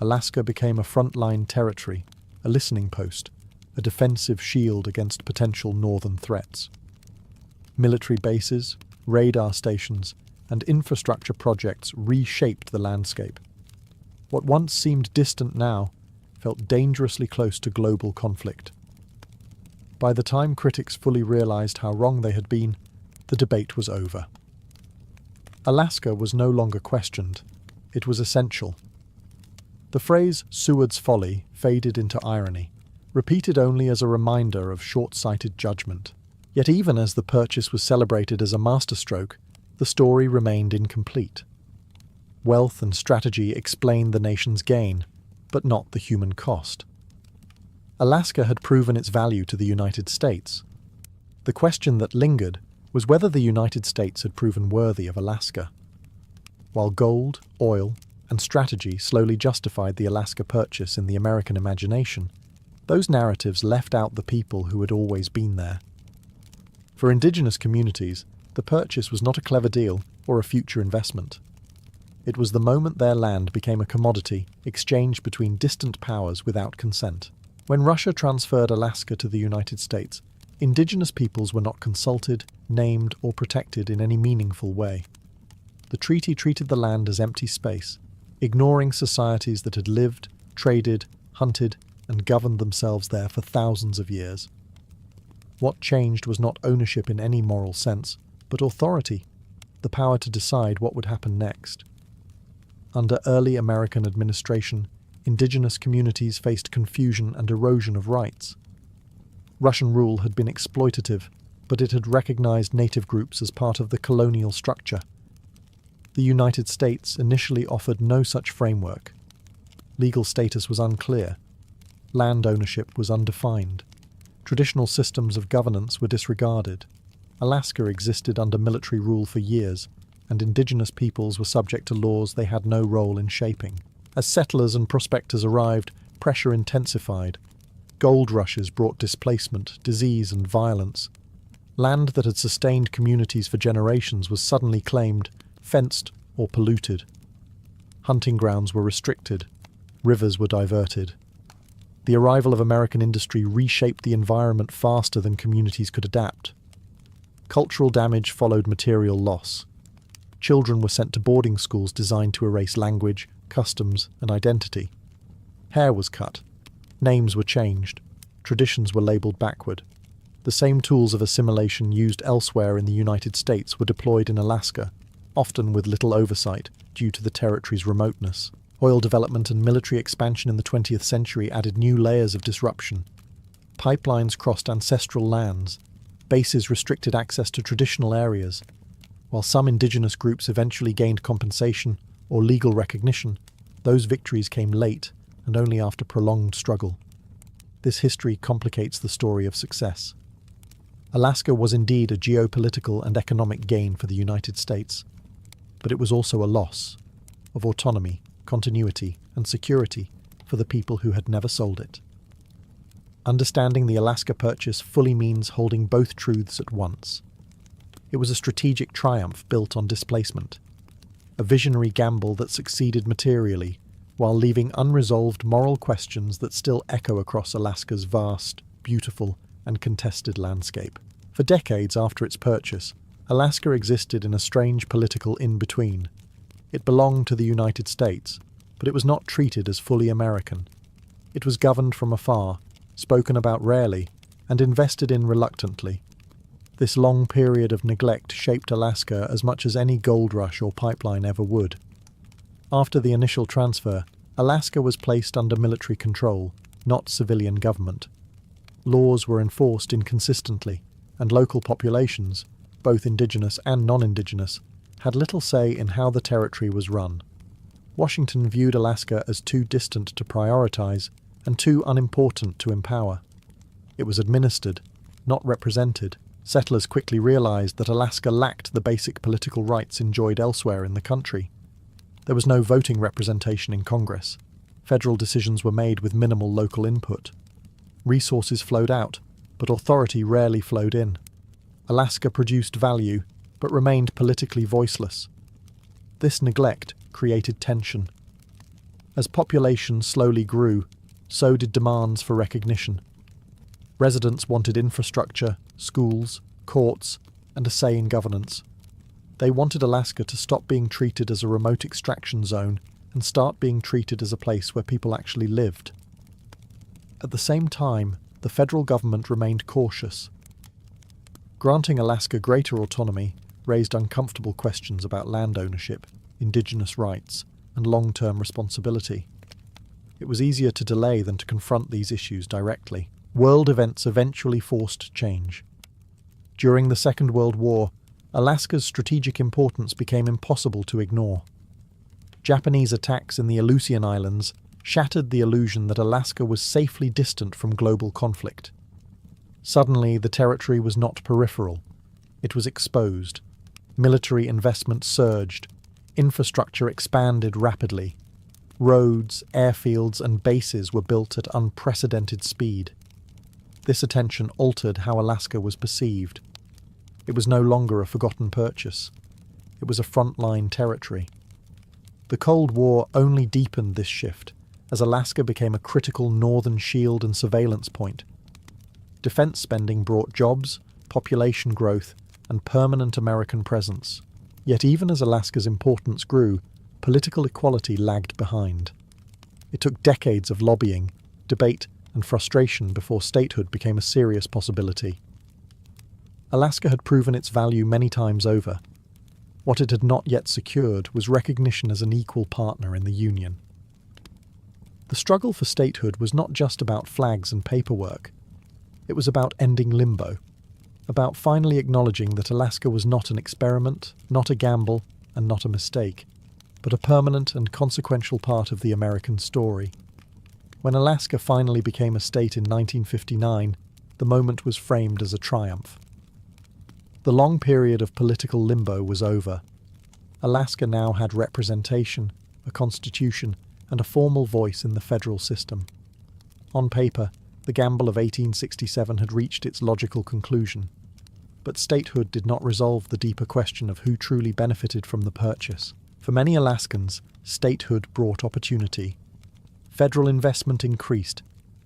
Alaska became a frontline territory, a listening post, a defensive shield against potential northern threats. Military bases, radar stations, and infrastructure projects reshaped the landscape. What once seemed distant now felt dangerously close to global conflict. By the time critics fully realized how wrong they had been, the debate was over. Alaska was no longer questioned. It was essential. The phrase Seward's folly faded into irony, repeated only as a reminder of short-sighted judgment. Yet even as the purchase was celebrated as a masterstroke, the story remained incomplete. Wealth and strategy explained the nation's gain, but not the human cost. Alaska had proven its value to the United States. The question that lingered was whether the United States had proven worthy of Alaska. While gold, oil, and strategy slowly justified the Alaska purchase in the American imagination, those narratives left out the people who had always been there. For indigenous communities, the purchase was not a clever deal or a future investment. It was the moment their land became a commodity exchanged between distant powers without consent. When Russia transferred Alaska to the United States, indigenous peoples were not consulted, named, or protected in any meaningful way. The treaty treated the land as empty space, ignoring societies that had lived, traded, hunted, and governed themselves there for thousands of years. What changed was not ownership in any moral sense, but authority, the power to decide what would happen next. Under early American administration, indigenous communities faced confusion and erosion of rights. Russian rule had been exploitative, but it had recognized native groups as part of the colonial structure. The United States initially offered no such framework. Legal status was unclear. Land ownership was undefined. Traditional systems of governance were disregarded. Alaska existed under military rule for years, and indigenous peoples were subject to laws they had no role in shaping. As settlers and prospectors arrived, pressure intensified. Gold rushes brought displacement, disease, and violence. Land that had sustained communities for generations was suddenly claimed, fenced, or polluted. Hunting grounds were restricted. Rivers were diverted. The arrival of American industry reshaped the environment faster than communities could adapt. Cultural damage followed material loss. Children were sent to boarding schools designed to erase language, customs, and identity. Hair was cut. Names were changed. Traditions were labelled backward. The same tools of assimilation used elsewhere in the United States were deployed in Alaska, often with little oversight due to the territory's remoteness. Oil development and military expansion in the 20th century added new layers of disruption. Pipelines crossed ancestral lands. Bases restricted access to traditional areas. While some indigenous groups eventually gained compensation or legal recognition, those victories came late and only after prolonged struggle. This history complicates the story of success. Alaska was indeed a geopolitical and economic gain for the United States, but it was also a loss of autonomy, continuity, and security for the people who had never sold it. Understanding the Alaska purchase fully means holding both truths at once. It was a strategic triumph built on displacement, a visionary gamble that succeeded materially, while leaving unresolved moral questions that still echo across Alaska's vast, beautiful, and contested landscape. For decades after its purchase, Alaska existed in a strange political in-between. It belonged to the United States, but it was not treated as fully American. It was governed from afar, spoken about rarely, and invested in reluctantly. This long period of neglect shaped Alaska as much as any gold rush or pipeline ever would. After the initial transfer, Alaska was placed under military control, not civilian government. Laws were enforced inconsistently, and local populations, both indigenous and non-indigenous, had little say in how the territory was run. Washington viewed Alaska as too distant to prioritize and too unimportant to empower. It was administered, not represented. Settlers quickly realized that Alaska lacked the basic political rights enjoyed elsewhere in the country. There was no voting representation in Congress. Federal decisions were made with minimal local input. Resources flowed out, but authority rarely flowed in. Alaska produced value, but remained politically voiceless. This neglect created tension. As population slowly grew, so did demands for recognition. Residents wanted infrastructure, schools, courts, and a say in governance. They wanted Alaska to stop being treated as a remote extraction zone and start being treated as a place where people actually lived. At the same time, the federal government remained cautious. Granting Alaska greater autonomy raised uncomfortable questions about land ownership, indigenous rights, and long-term responsibility. It was easier to delay than to confront these issues directly. World events eventually forced change. During the Second World War, Alaska's strategic importance became impossible to ignore. Japanese attacks in the Aleutian Islands shattered the illusion that Alaska was safely distant from global conflict. Suddenly, the territory was not peripheral. It was exposed. Military investment surged. Infrastructure expanded rapidly. Roads, airfields, and bases were built at unprecedented speed. This attention altered how Alaska was perceived. It was no longer a forgotten purchase. It was a frontline territory. The Cold War only deepened this shift, as Alaska became a critical northern shield and surveillance point. Defense spending brought jobs, population growth, and permanent American presence. Yet even as Alaska's importance grew, political equality lagged behind. It took decades of lobbying, debate, and frustration before statehood became a serious possibility. Alaska had proven its value many times over. What it had not yet secured was recognition as an equal partner in the Union. The struggle for statehood was not just about flags and paperwork. It was about ending limbo, about finally acknowledging that Alaska was not an experiment, not a gamble, and not a mistake, but a permanent and consequential part of the American story. When Alaska finally became a state in 1959, the moment was framed as a triumph. The long period of political limbo was over. Alaska now had representation, a constitution, and a formal voice in the federal system. On paper, the gamble of 1867 had reached its logical conclusion. But statehood did not resolve the deeper question of who truly benefited from the purchase. For many Alaskans, statehood brought opportunity. Federal investment increased,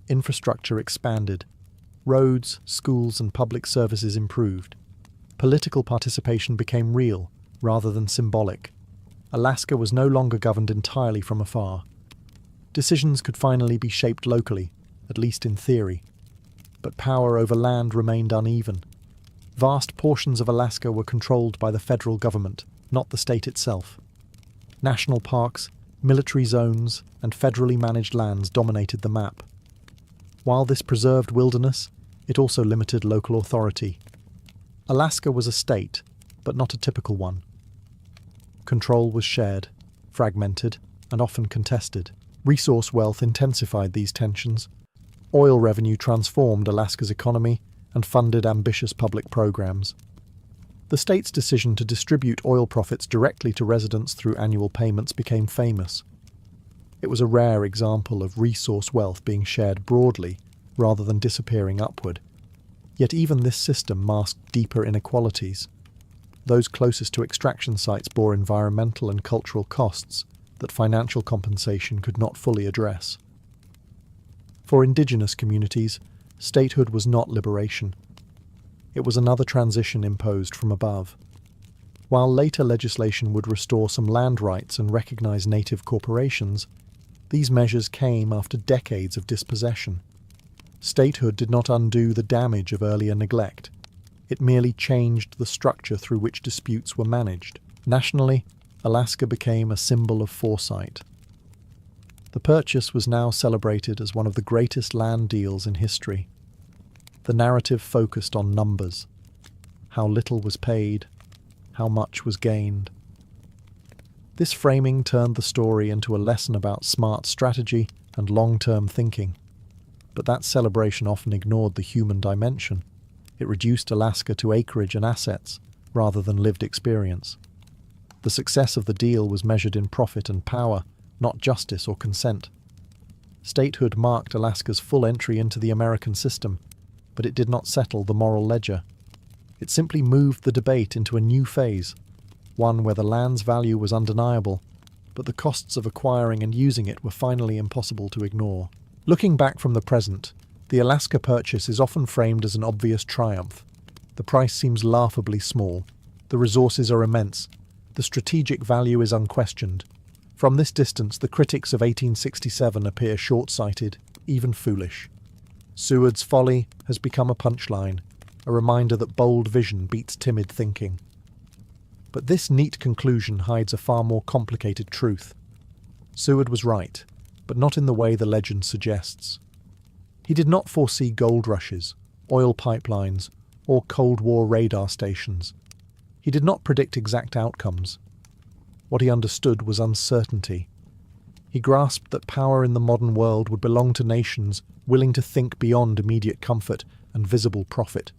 infrastructure expanded, roads, schools, and public services improved. Political participation became real, rather than symbolic. Alaska was no longer governed entirely from afar. Decisions could finally be shaped locally, at least in theory. But power over land remained uneven. Vast portions of Alaska were controlled by the federal government, not the state itself. National parks, military zones, and federally managed lands dominated the map. While this preserved wilderness, it also limited local authority. Alaska was a state, but not a typical one. Control was shared, fragmented, and often contested. Resource wealth intensified these tensions. Oil revenue transformed Alaska's economy and funded ambitious public programs. The state's decision to distribute oil profits directly to residents through annual payments became famous. It was a rare example of resource wealth being shared broadly rather than disappearing upward. Yet even this system masked deeper inequalities. Those closest to extraction sites bore environmental and cultural costs that financial compensation could not fully address. For indigenous communities, statehood was not liberation. It was another transition imposed from above. While later legislation would restore some land rights and recognize native corporations, these measures came after decades of dispossession. Statehood did not undo the damage of earlier neglect. It merely changed the structure through which disputes were managed. Nationally, Alaska became a symbol of foresight. The purchase was now celebrated as one of the greatest land deals in history. The narrative focused on numbers. How little was paid, how much was gained. This framing turned the story into a lesson about smart strategy and long-term thinking. But that celebration often ignored the human dimension. It reduced Alaska to acreage and assets, rather than lived experience. The success of the deal was measured in profit and power, not justice or consent. Statehood marked Alaska's full entry into the American system, but it did not settle the moral ledger. It simply moved the debate into a new phase, one where the land's value was undeniable, but the costs of acquiring and using it were finally impossible to ignore. Looking back from the present, the Alaska purchase is often framed as an obvious triumph. The price seems laughably small. The resources are immense. The strategic value is unquestioned. From this distance, the critics of 1867 appear short-sighted, even foolish. Seward's folly has become a punchline, a reminder that bold vision beats timid thinking. But this neat conclusion hides a far more complicated truth. Seward was right, but not in the way the legend suggests. He did not foresee gold rushes, oil pipelines, or Cold War radar stations. He did not predict exact outcomes. What he understood was uncertainty. He grasped that power in the modern world would belong to nations willing to think beyond immediate comfort and visible profit.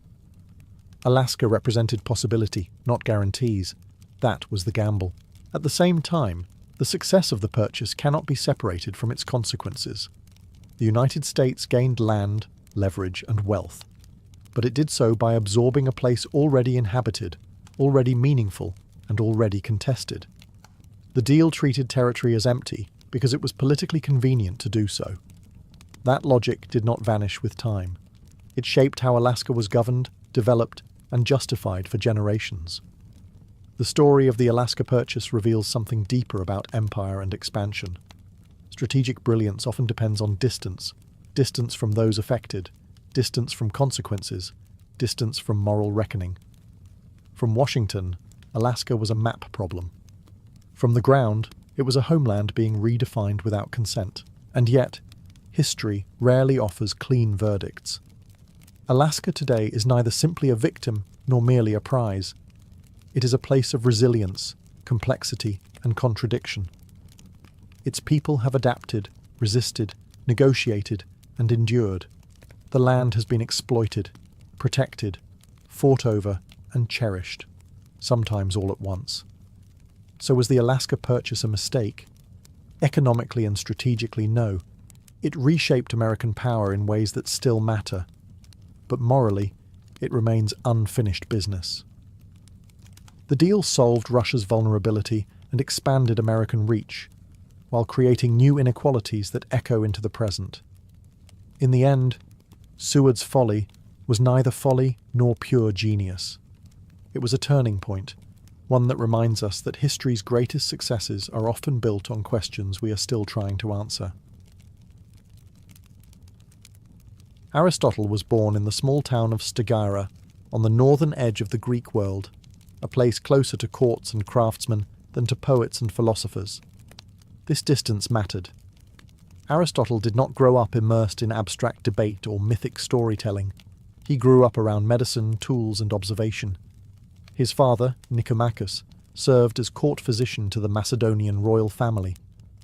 Alaska represented possibility, not guarantees. That was the gamble. At the same time, the success of the purchase cannot be separated from its consequences. The United States gained land, leverage, and wealth, but it did so by absorbing a place already inhabited, already meaningful, and already contested. The deal treated territory as empty because it was politically convenient to do so. That logic did not vanish with time. It shaped how Alaska was governed, developed, and justified for generations. The story of the Alaska Purchase reveals something deeper about empire and expansion. Strategic brilliance often depends on distance from those affected, distance from consequences, distance from moral reckoning. From Washington, Alaska was a map problem. From the ground, it was a homeland being redefined without consent. And yet, history rarely offers clean verdicts. Alaska today is neither simply a victim nor merely a prize. It is a place of resilience, complexity, and contradiction. Its people have adapted, resisted, negotiated, and endured. The land has been exploited, protected, fought over, and cherished, sometimes all at once. So was the Alaska Purchase a mistake? Economically and strategically, no. It reshaped American power in ways that still matter. But morally, it remains unfinished business. The deal solved Russia's vulnerability and expanded American reach, while creating new inequalities that echo into the present. In the end, Seward's folly was neither folly nor pure genius. It was a turning point, one that reminds us that history's greatest successes are often built on questions we are still trying to answer. Aristotle was born in the small town of Stagira, on the northern edge of the Greek world, a place closer to courts and craftsmen than to poets and philosophers. This distance mattered. Aristotle did not grow up immersed in abstract debate or mythic storytelling. He grew up around medicine, tools, and observation. His father, Nicomachus, served as court physician to the Macedonian royal family,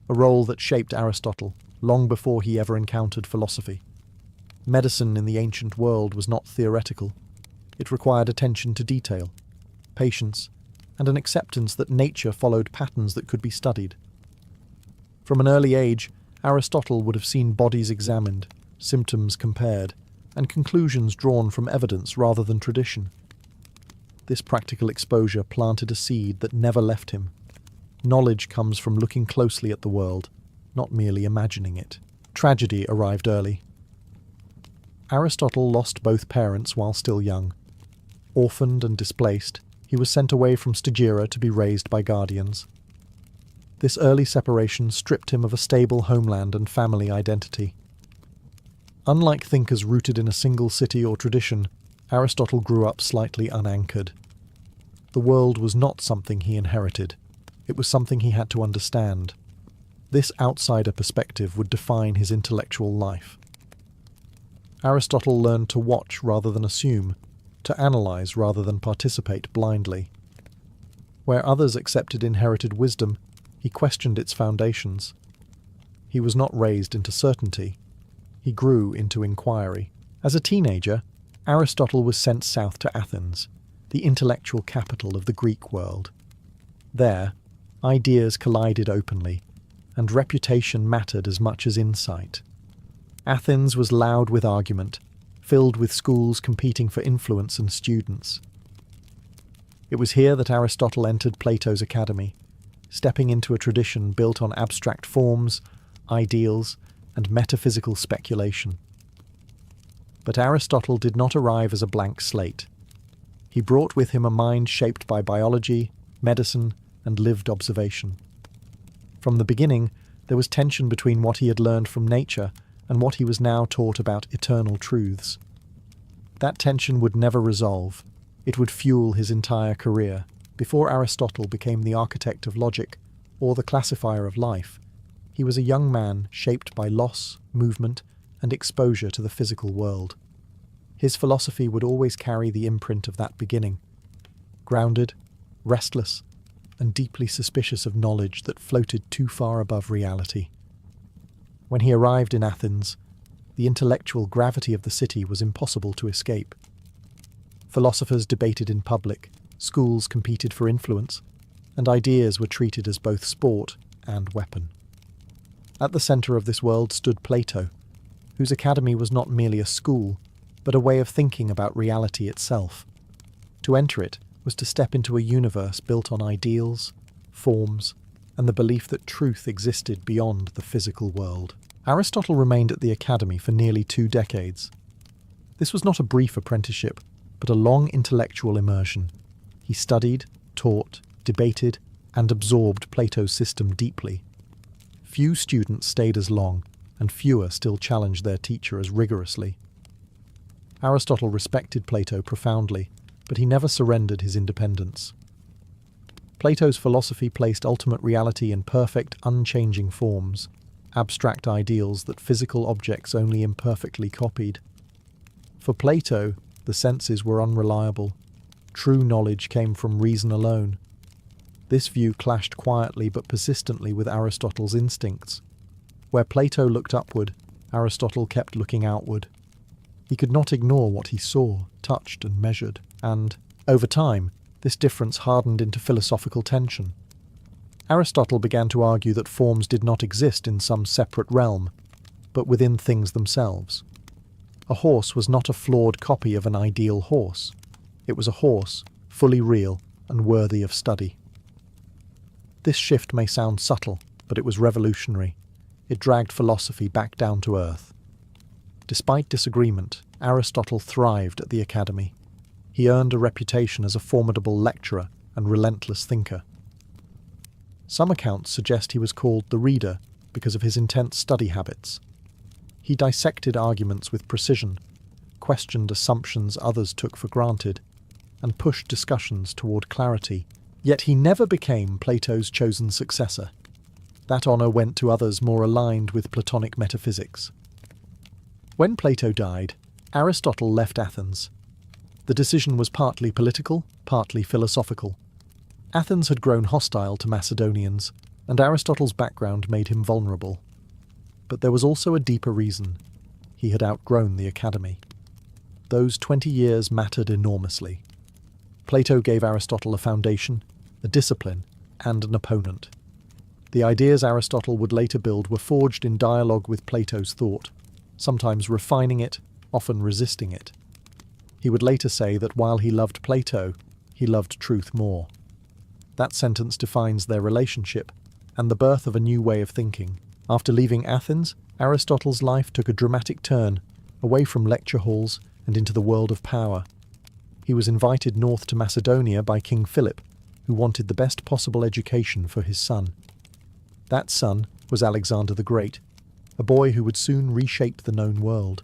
a role that shaped Aristotle long before he ever encountered philosophy. Medicine in the ancient world was not theoretical. It required attention to detail, patience, and an acceptance that nature followed patterns that could be studied. From an early age, Aristotle would have seen bodies examined, symptoms compared, and conclusions drawn from evidence rather than tradition. This practical exposure planted a seed that never left him. Knowledge comes from looking closely at the world, not merely imagining it. Tragedy arrived early. Aristotle lost both parents while still young. Orphaned and displaced, he was sent away from Stagira to be raised by guardians. This early separation stripped him of a stable homeland and family identity. Unlike thinkers rooted in a single city or tradition, Aristotle grew up slightly unanchored. The world was not something he inherited. It was something he had to understand. This outsider perspective would define his intellectual life. Aristotle learned to watch rather than assume, to analyze rather than participate blindly. Where others accepted inherited wisdom, he questioned its foundations. He was not raised into certainty. He grew into inquiry. As a teenager, Aristotle was sent south to Athens, the intellectual capital of the Greek world. There, ideas collided openly, and reputation mattered as much as insight. Athens was loud with argument, filled with schools competing for influence and students. It was here that Aristotle entered Plato's academy, stepping into a tradition built on abstract forms, ideals, and metaphysical speculation. But Aristotle did not arrive as a blank slate. He brought with him a mind shaped by biology, medicine, and lived observation. From the beginning, there was tension between what he had learned from nature and what he was now taught about eternal truths. That tension would never resolve. It would fuel his entire career. Before Aristotle became the architect of logic, or the classifier of life, he was a young man shaped by loss, movement, and exposure to the physical world. His philosophy would always carry the imprint of that beginning, grounded, restless, and deeply suspicious of knowledge that floated too far above reality. When he arrived in Athens, the intellectual gravity of the city was impossible to escape. Philosophers debated in public, schools competed for influence, and ideas were treated as both sport and weapon. At the centre of this world stood Plato, whose academy was not merely a school, but a way of thinking about reality itself. To enter it was to step into a universe built on ideals, forms, and the belief that truth existed beyond the physical world. Aristotle remained at the academy for nearly 2 decades. This was not a brief apprenticeship, but a long intellectual immersion. He studied, taught, debated, and absorbed Plato's system deeply. Few students stayed as long, and fewer still challenged their teacher as rigorously. Aristotle respected Plato profoundly, but he never surrendered his independence. Plato's philosophy placed ultimate reality in perfect, unchanging forms, abstract ideals that physical objects only imperfectly copied. For Plato, the senses were unreliable. True knowledge came from reason alone. This view clashed quietly but persistently with Aristotle's instincts. Where Plato looked upward, Aristotle kept looking outward. He could not ignore what he saw, touched, and measured, and, over time, this difference hardened into philosophical tension. Aristotle began to argue that forms did not exist in some separate realm, but within things themselves. A horse was not a flawed copy of an ideal horse. It was a horse, fully real and worthy of study. This shift may sound subtle, but it was revolutionary. It dragged philosophy back down to earth. Despite disagreement, Aristotle thrived at the academy. He earned a reputation as a formidable lecturer and relentless thinker. Some accounts suggest he was called the Reader because of his intense study habits. He dissected arguments with precision, questioned assumptions others took for granted, and pushed discussions toward clarity. Yet he never became Plato's chosen successor. That honor went to others more aligned with Platonic metaphysics. When Plato died, Aristotle left Athens. The decision was partly political, partly philosophical. Athens had grown hostile to Macedonians, and Aristotle's background made him vulnerable. But there was also a deeper reason. He had outgrown the academy. Those 20 years mattered enormously. Plato gave Aristotle a foundation, a discipline, and an opponent. The ideas Aristotle would later build were forged in dialogue with Plato's thought, sometimes refining it, often resisting it. He would later say that while he loved Plato, he loved truth more. That sentence defines their relationship and the birth of a new way of thinking. After leaving Athens, Aristotle's life took a dramatic turn, away from lecture halls and into the world of power. He was invited north to Macedonia by King Philip, who wanted the best possible education for his son. That son was Alexander the Great, a boy who would soon reshape the known world.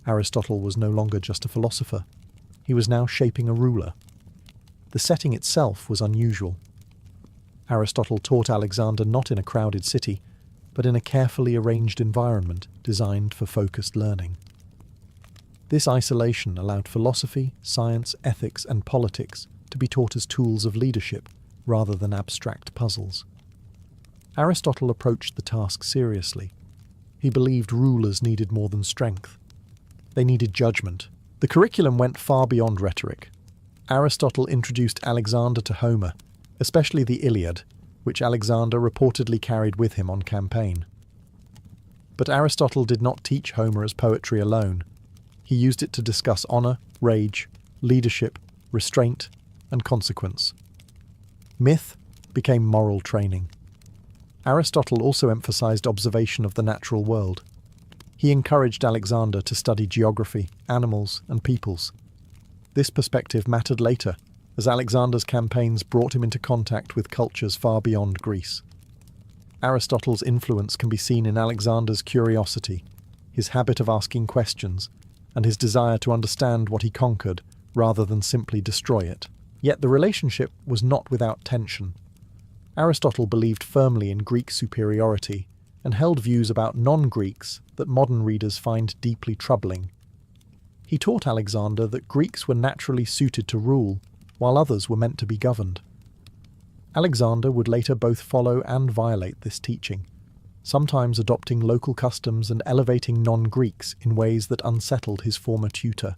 Aristotle was no longer just a philosopher. He was now shaping a ruler. The setting itself was unusual. Aristotle taught Alexander not in a crowded city, but in a carefully arranged environment designed for focused learning. This isolation allowed philosophy, science, ethics, and politics to be taught as tools of leadership rather than abstract puzzles. Aristotle approached the task seriously. He believed rulers needed more than strength. They needed judgment. The curriculum went far beyond rhetoric. Aristotle introduced Alexander to Homer, especially the Iliad, which Alexander reportedly carried with him on campaign. But Aristotle did not teach Homer as poetry alone. He used it to discuss honor, rage, leadership, restraint, and consequence. Myth became moral training. Aristotle also emphasized observation of the natural world. He encouraged Alexander to study geography, animals, and peoples. This perspective mattered later, as Alexander's campaigns brought him into contact with cultures far beyond Greece. Aristotle's influence can be seen in Alexander's curiosity, his habit of asking questions, and his desire to understand what he conquered rather than simply destroy it. Yet the relationship was not without tension. Aristotle believed firmly in Greek superiority and held views about non-Greeks that modern readers find deeply troubling. He taught Alexander that Greeks were naturally suited to rule, while others were meant to be governed. Alexander would later both follow and violate this teaching, sometimes adopting local customs and elevating non-Greeks in ways that unsettled his former tutor.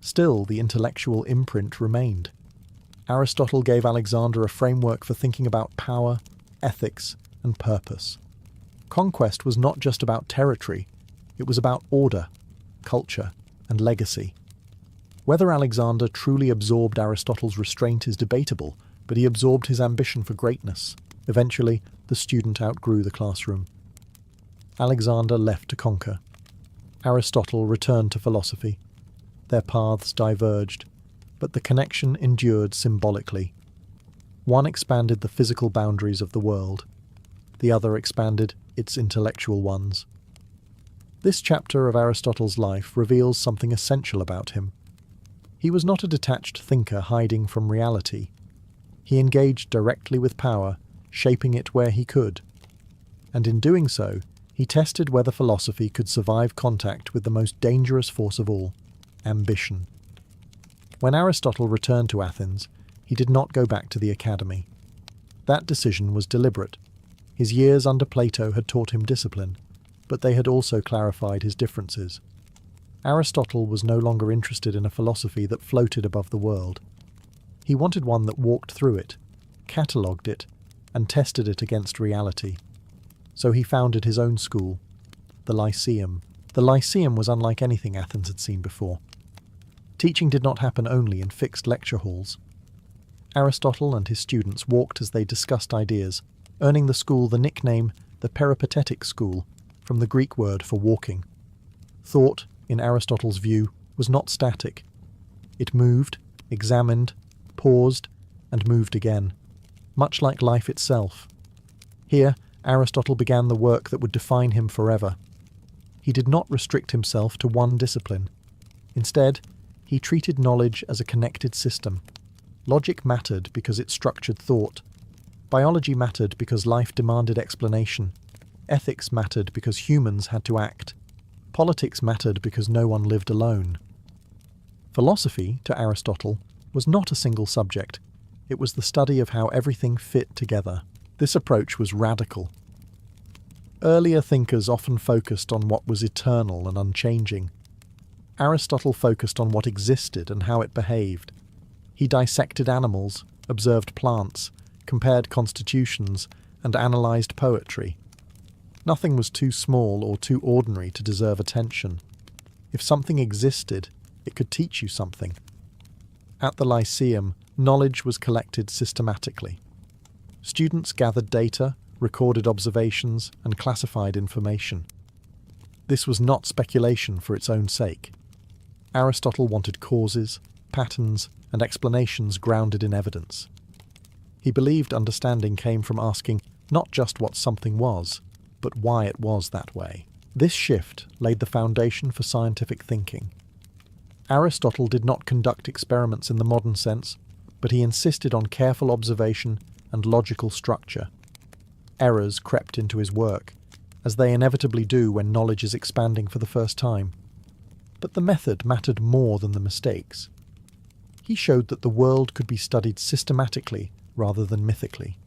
Still, the intellectual imprint remained. Aristotle gave Alexander a framework for thinking about power, ethics, and purpose. Conquest was not just about territory, it was about order, culture, and legacy. Whether Alexander truly absorbed Aristotle's restraint is debatable, but he absorbed his ambition for greatness. Eventually, the student outgrew the classroom. Alexander left to conquer. Aristotle returned to philosophy. Their paths diverged, but the connection endured symbolically. One expanded the physical boundaries of the world. The other expanded its intellectual ones. This chapter of Aristotle's life reveals something essential about him. He was not a detached thinker hiding from reality. He engaged directly with power, shaping it where he could. And in doing so, he tested whether philosophy could survive contact with the most dangerous force of all, ambition. When Aristotle returned to Athens, he did not go back to the academy. That decision was deliberate. His years under Plato had taught him discipline, but they had also clarified his differences. Aristotle was no longer interested in a philosophy that floated above the world. He wanted one that walked through it, catalogued it, and tested it against reality. So he founded his own school, the Lyceum. The Lyceum was unlike anything Athens had seen before. Teaching did not happen only in fixed lecture halls. Aristotle and his students walked as they discussed ideas, earning the school the nickname the Peripatetic School, from the Greek word for walking. Thought, in Aristotle's view, was not static. It moved, examined, paused, and moved again, much like life itself. Here, Aristotle began the work that would define him forever. He did not restrict himself to one discipline. Instead, he treated knowledge as a connected system. Logic mattered because it structured thought. Biology mattered because life demanded explanation. Ethics mattered because humans had to act. Politics mattered because no one lived alone. Philosophy, to Aristotle, was not a single subject. It was the study of how everything fit together. This approach was radical. Earlier thinkers often focused on what was eternal and unchanging. Aristotle focused on what existed and how it behaved. He dissected animals, observed plants, compared constitutions, and analysed poetry. Nothing was too small or too ordinary to deserve attention. If something existed, it could teach you something. At the Lyceum, knowledge was collected systematically. Students gathered data, recorded observations, and classified information. This was not speculation for its own sake. Aristotle wanted causes, patterns, and explanations grounded in evidence. He believed understanding came from asking not just what something was, but why it was that way. This shift laid the foundation for scientific thinking. Aristotle did not conduct experiments in the modern sense, but he insisted on careful observation and logical structure. Errors crept into his work, as they inevitably do when knowledge is expanding for the first time. But the method mattered more than the mistakes. He showed that the world could be studied systematically rather than mythically.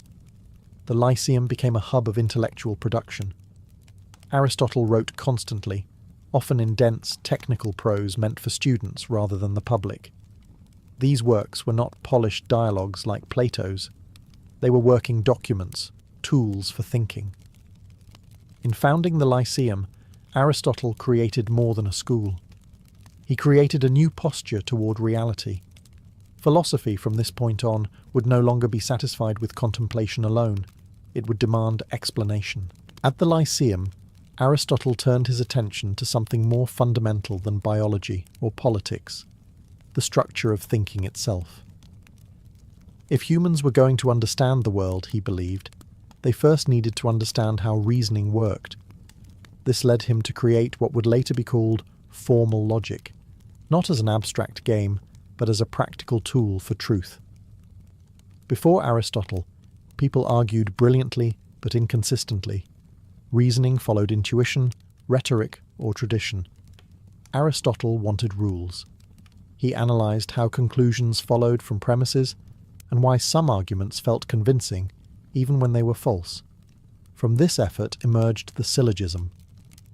The Lyceum became a hub of intellectual production. Aristotle wrote constantly, often in dense, technical prose meant for students rather than the public. These works were not polished dialogues like Plato's. They were working documents, tools for thinking. In founding the Lyceum, Aristotle created more than a school. He created a new posture toward reality. Philosophy from this point on would no longer be satisfied with contemplation alone. It would demand explanation. At the Lyceum, Aristotle turned his attention to something more fundamental than biology or politics, the structure of thinking itself. If humans were going to understand the world, he believed, they first needed to understand how reasoning worked. The This led him to create what would later be called formal logic, not as an abstract game, but as a practical tool for truth. Before Aristotle, people argued brilliantly but inconsistently. Reasoning followed intuition, rhetoric, or tradition. Aristotle wanted rules. He analysed how conclusions followed from premises and why some arguments felt convincing even when they were false. From this effort emerged the syllogism,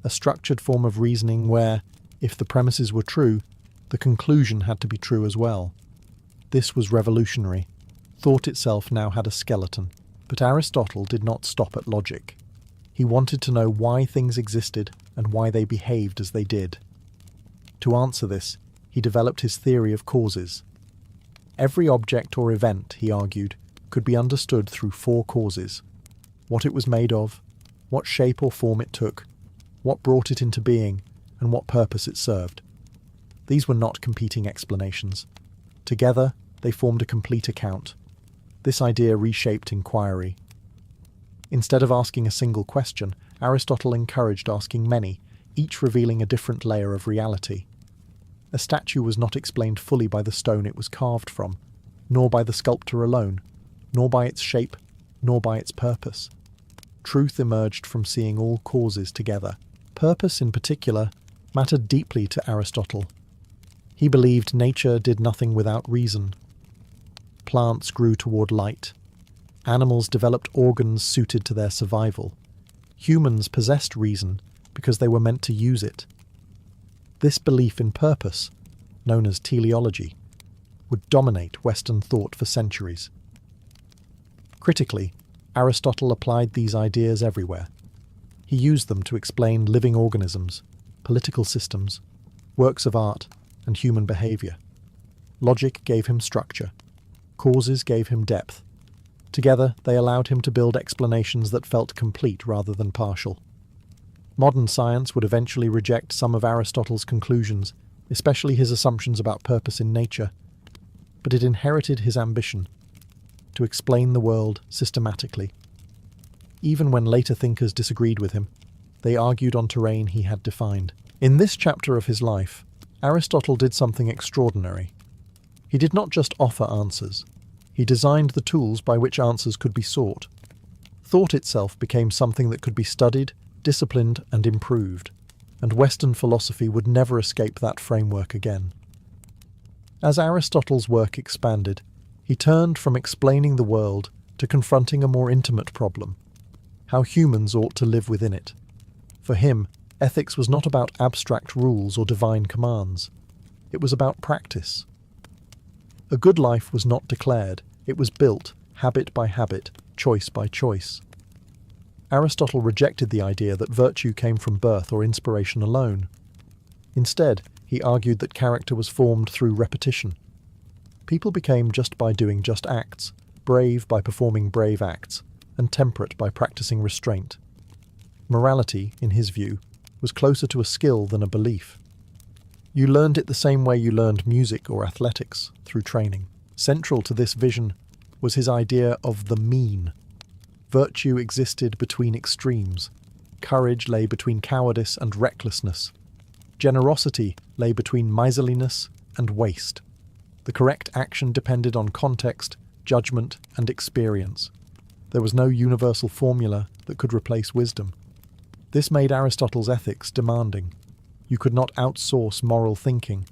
a structured form of reasoning where, if the premises were true, the conclusion had to be true as well. This was revolutionary. Thought itself now had a skeleton. But Aristotle did not stop at logic. He wanted to know why things existed and why they behaved as they did. To answer this, he developed his theory of causes. Every object or event, he argued, could be understood through four causes: what it was made of, what shape or form it took, what brought it into being, and what purpose it served. These were not competing explanations. Together, they formed a complete account. This idea reshaped inquiry. Instead of asking a single question, Aristotle encouraged asking many, each revealing a different layer of reality. A statue was not explained fully by the stone it was carved from, nor by the sculptor alone, nor by its shape, nor by its purpose. Truth emerged from seeing all causes together. Purpose, in particular, mattered deeply to Aristotle. He believed nature did nothing without reason. Plants grew toward light. Animals developed organs suited to their survival. Humans possessed reason because they were meant to use it. This belief in purpose, known as teleology, would dominate Western thought for centuries. Critically, Aristotle applied these ideas everywhere. He used them to explain living organisms, political systems, works of art, and human behavior. Logic gave him structure. Causes gave him depth. Together, they allowed him to build explanations that felt complete rather than partial. Modern science would eventually reject some of Aristotle's conclusions, especially his assumptions about purpose in nature, but it inherited his ambition to explain the world systematically. Even when later thinkers disagreed with him, they argued on terrain he had defined. In this chapter of his life, Aristotle did something extraordinary. He did not just offer answers. He designed the tools by which answers could be sought. Thought itself became something that could be studied, disciplined, and improved, and Western philosophy would never escape that framework again. As Aristotle's work expanded, he turned from explaining the world to confronting a more intimate problem: how humans ought to live within it. For him, ethics was not about abstract rules or divine commands. It was about practice. A good life was not declared, it was built, habit by habit, choice by choice. Aristotle rejected the idea that virtue came from birth or inspiration alone. Instead, he argued that character was formed through repetition. People became just by doing just acts, brave by performing brave acts, and temperate by practicing restraint. Morality, in his view, was closer to a skill than a belief. You learned it the same way you learned music or athletics, through training. Central to this vision was his idea of the mean. Virtue existed between extremes. Courage lay between cowardice and recklessness. Generosity lay between miserliness and waste. The correct action depended on context, judgment, and experience. There was no universal formula that could replace wisdom. This made Aristotle's ethics demanding. You could not outsource moral thinking.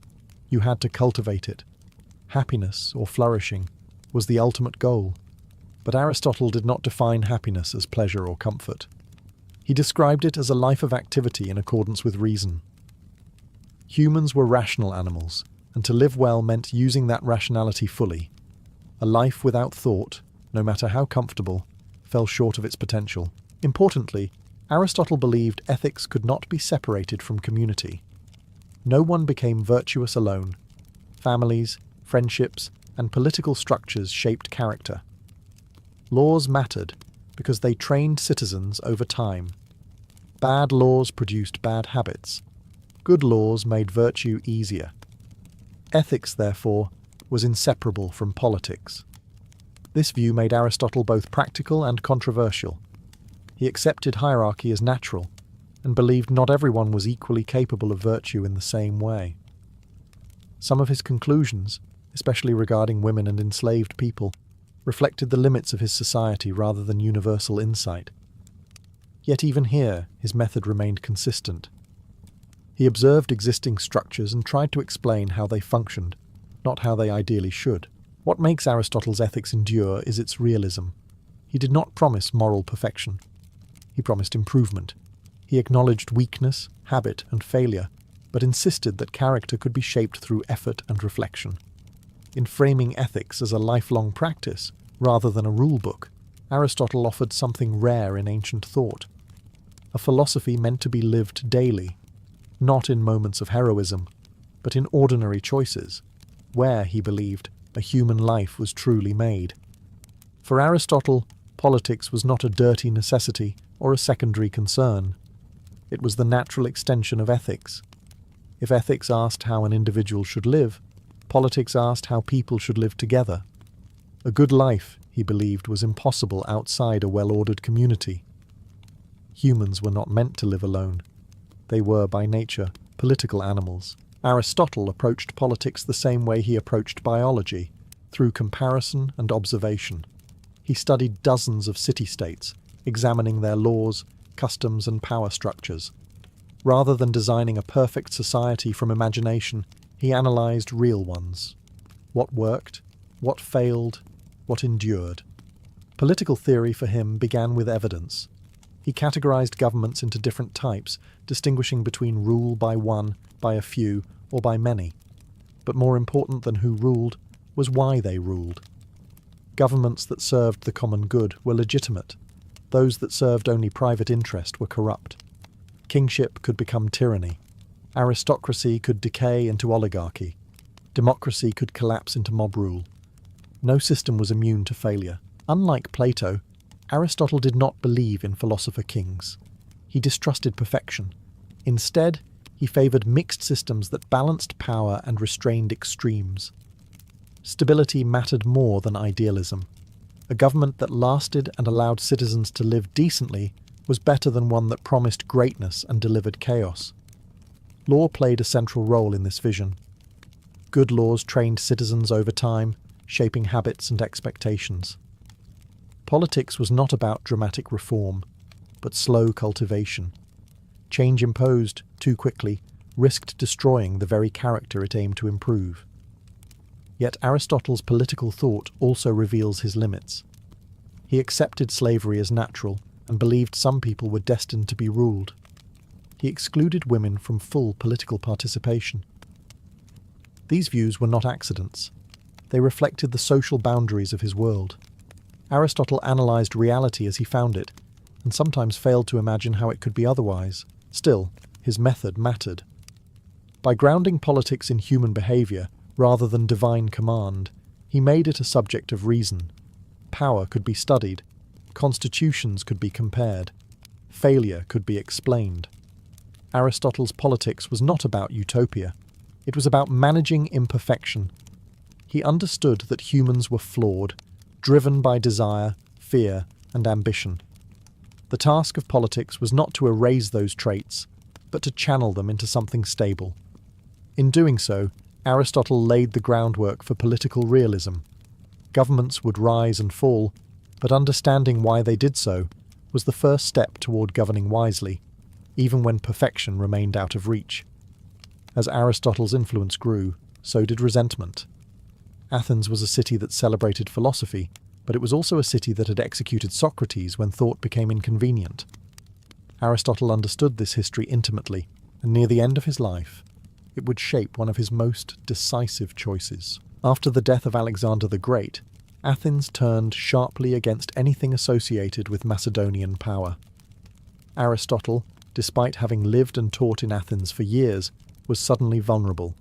You had to cultivate it. Happiness, or flourishing, was the ultimate goal. But Aristotle did not define happiness as pleasure or comfort. He described it as a life of activity in accordance with reason. Humans were rational animals, and to live well meant using that rationality fully. A life without thought, no matter how comfortable, fell short of its potential. Importantly, Aristotle believed ethics could not be separated from community. No one became virtuous alone. Families, friendships, and political structures shaped character. Laws mattered because they trained citizens over time. Bad laws produced bad habits. Good laws made virtue easier. Ethics, therefore, was inseparable from politics. This view made Aristotle both practical and controversial. He accepted hierarchy as natural, and believed not everyone was equally capable of virtue in the same way. Some of his conclusions, especially regarding women and enslaved people, reflected the limits of his society rather than universal insight. Yet even here, his method remained consistent. He observed existing structures and tried to explain how they functioned, not how they ideally should. What makes Aristotle's ethics endure is its realism. He did not promise moral perfection. He promised improvement. He acknowledged weakness, habit, and failure, but insisted that character could be shaped through effort and reflection. In framing ethics as a lifelong practice, rather than a rule-book, Aristotle offered something rare in ancient thought. A philosophy meant to be lived daily, not in moments of heroism, but in ordinary choices, where, he believed, a human life was truly made. For Aristotle, politics was not a dirty necessity or a secondary concern. It was the natural extension of ethics. If ethics asked how an individual should live, politics asked how people should live together. A good life, he believed, was impossible outside a well-ordered community. Humans were not meant to live alone. They were, by nature, political animals. Aristotle approached politics the same way he approached biology, through comparison and observation. He studied dozens of city-states, examining their laws, customs, and power structures. Rather than designing a perfect society from imagination, he analysed real ones. What worked, what failed, what endured. Political theory for him began with evidence. He categorised governments into different types, distinguishing between rule by one, by a few, or by many. But more important than who ruled was why they ruled. Governments that served the common good were legitimate. Those that served only private interest were corrupt. Kingship could become tyranny. Aristocracy could decay into oligarchy. Democracy could collapse into mob rule. No system was immune to failure. Unlike Plato, Aristotle did not believe in philosopher kings. He distrusted perfection. Instead, he favoured mixed systems that balanced power and restrained extremes. Stability mattered more than idealism. A government that lasted and allowed citizens to live decently was better than one that promised greatness and delivered chaos. Law played a central role in this vision. Good laws trained citizens over time, shaping habits and expectations. Politics was not about dramatic reform, but slow cultivation. Change imposed too quickly risked destroying the very character it aimed to improve. Yet Aristotle's political thought also reveals his limits. He accepted slavery as natural and believed some people were destined to be ruled. He excluded women from full political participation. These views were not accidents. They reflected the social boundaries of his world. Aristotle analysed reality as he found it, and sometimes failed to imagine how it could be otherwise. Still, his method mattered. By grounding politics in human behaviour, rather than divine command, he made it a subject of reason. Power could be studied, constitutions could be compared, failure could be explained. Aristotle's politics was not about utopia. It was about managing imperfection. He understood that humans were flawed, driven by desire, fear, and ambition. The task of politics was not to erase those traits, but to channel them into something stable. In doing so, Aristotle laid the groundwork for political realism. Governments would rise and fall, but understanding why they did so was the first step toward governing wisely, even when perfection remained out of reach. As Aristotle's influence grew, so did resentment. Athens was a city that celebrated philosophy, but it was also a city that had executed Socrates when thought became inconvenient. Aristotle understood this history intimately, and near the end of his life, it would shape one of his most decisive choices. After the death of Alexander the Great, Athens turned sharply against anything associated with Macedonian power. Aristotle, despite having lived and taught in Athens for years, was suddenly vulnerable.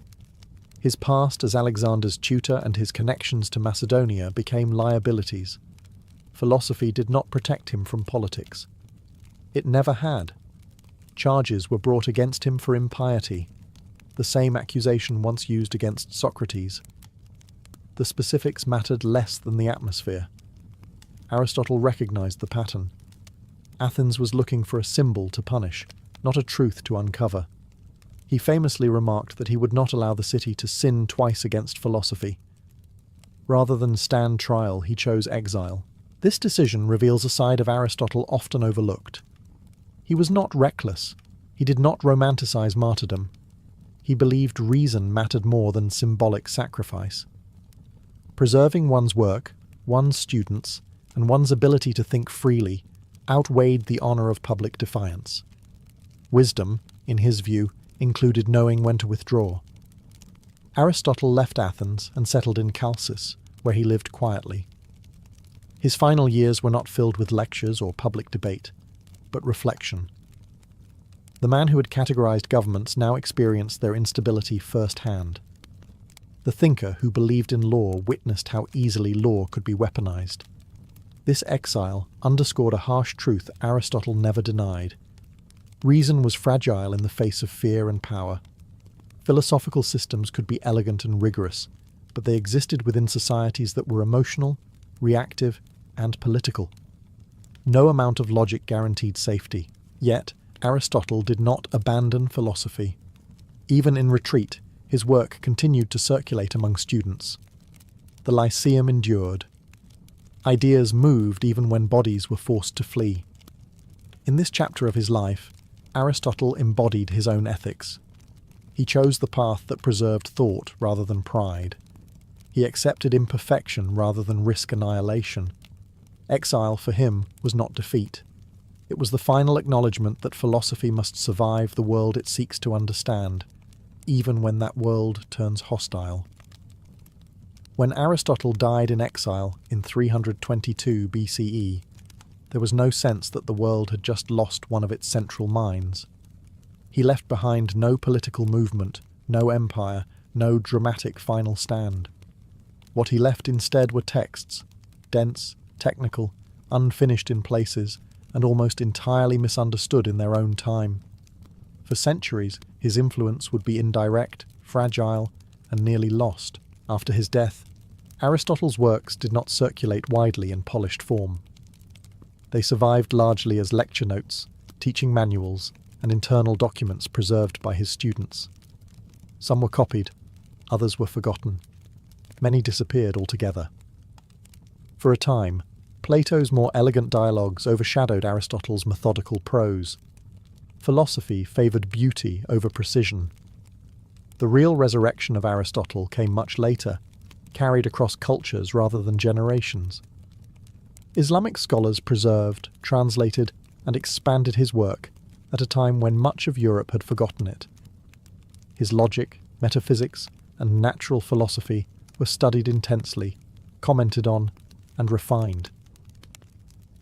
His past as Alexander's tutor and his connections to Macedonia became liabilities. Philosophy did not protect him from politics. It never had. Charges were brought against him for impiety, the same accusation once used against Socrates. The specifics mattered less than the atmosphere. Aristotle recognized the pattern. Athens was looking for a symbol to punish, not a truth to uncover. He famously remarked that he would not allow the city to sin twice against philosophy. Rather than stand trial, he chose exile. This decision reveals a side of Aristotle often overlooked. He was not reckless. He did not romanticize martyrdom. He believed reason mattered more than symbolic sacrifice. Preserving one's work, one's students, and one's ability to think freely outweighed the honor of public defiance. Wisdom, in his view, included knowing when to withdraw. Aristotle left Athens and settled in Chalcis, where he lived quietly. His final years were not filled with lectures or public debate, but reflection. The man who had categorized governments now experienced their instability firsthand. The thinker who believed in law witnessed how easily law could be weaponized. This exile underscored a harsh truth Aristotle never denied. Reason was fragile in the face of fear and power. Philosophical systems could be elegant and rigorous, but they existed within societies that were emotional, reactive, and political. No amount of logic guaranteed safety, yet Aristotle did not abandon philosophy. Even in retreat, his work continued to circulate among students. The Lyceum endured. Ideas moved even when bodies were forced to flee. In this chapter of his life, Aristotle embodied his own ethics. He chose the path that preserved thought rather than pride. He accepted imperfection rather than risk annihilation. Exile for him was not defeat. It was the final acknowledgement that philosophy must survive the world it seeks to understand, even when that world turns hostile. When Aristotle died in exile in 322 BCE, there was no sense that the world had just lost one of its central minds. He left behind no political movement, no empire, no dramatic final stand. What he left instead were texts, dense, technical, unfinished in places, and almost entirely misunderstood in their own time. For centuries, his influence would be indirect, fragile, and nearly lost. After his death, Aristotle's works did not circulate widely in polished form. They survived largely as lecture notes, teaching manuals, and internal documents preserved by his students. Some were copied, others were forgotten. Many disappeared altogether. For a time, Plato's more elegant dialogues overshadowed Aristotle's methodical prose. Philosophy favoured beauty over precision. The real resurrection of Aristotle came much later, carried across cultures rather than generations. Islamic scholars preserved, translated, and expanded his work at a time when much of Europe had forgotten it. His logic, metaphysics, and natural philosophy were studied intensely, commented on, and refined.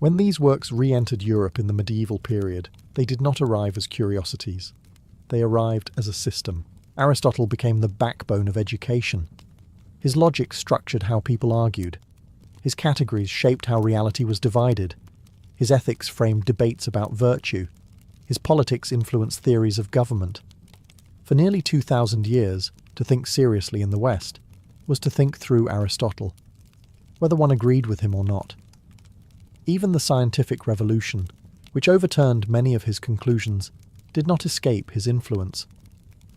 When these works re-entered Europe in the medieval period, they did not arrive as curiosities. They arrived as a system. Aristotle became the backbone of education. His logic structured how people argued. His categories shaped how reality was divided. His ethics framed debates about virtue. His politics influenced theories of government. For nearly 2,000 years, to think seriously in the West was to think through Aristotle, whether one agreed with him or not. Even the scientific revolution, which overturned many of his conclusions, did not escape his influence.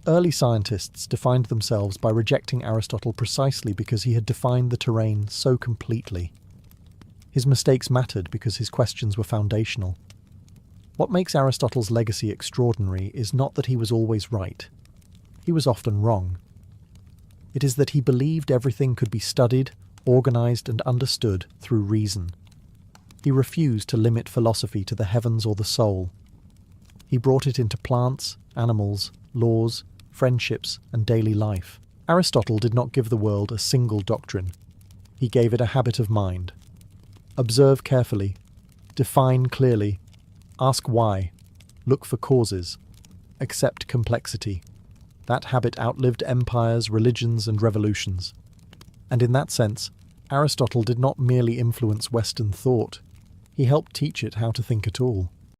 Early scientists defined themselves by rejecting Aristotle precisely because he had defined the terrain so completely. His mistakes mattered because his questions were foundational. What makes Aristotle's legacy extraordinary is not that he was always right. He was often wrong. It is that he believed everything could be studied, organized, and understood through reason. He refused to limit philosophy to the heavens or the soul. He brought it into plants, animals, laws, friendships, and daily life. Aristotle did not give the world a single doctrine. He gave it a habit of mind. Observe carefully, define clearly, ask why, look for causes, accept complexity. That habit outlived empires, religions, and revolutions. And in that sense, Aristotle did not merely influence Western thought. He helped teach it how to think at all.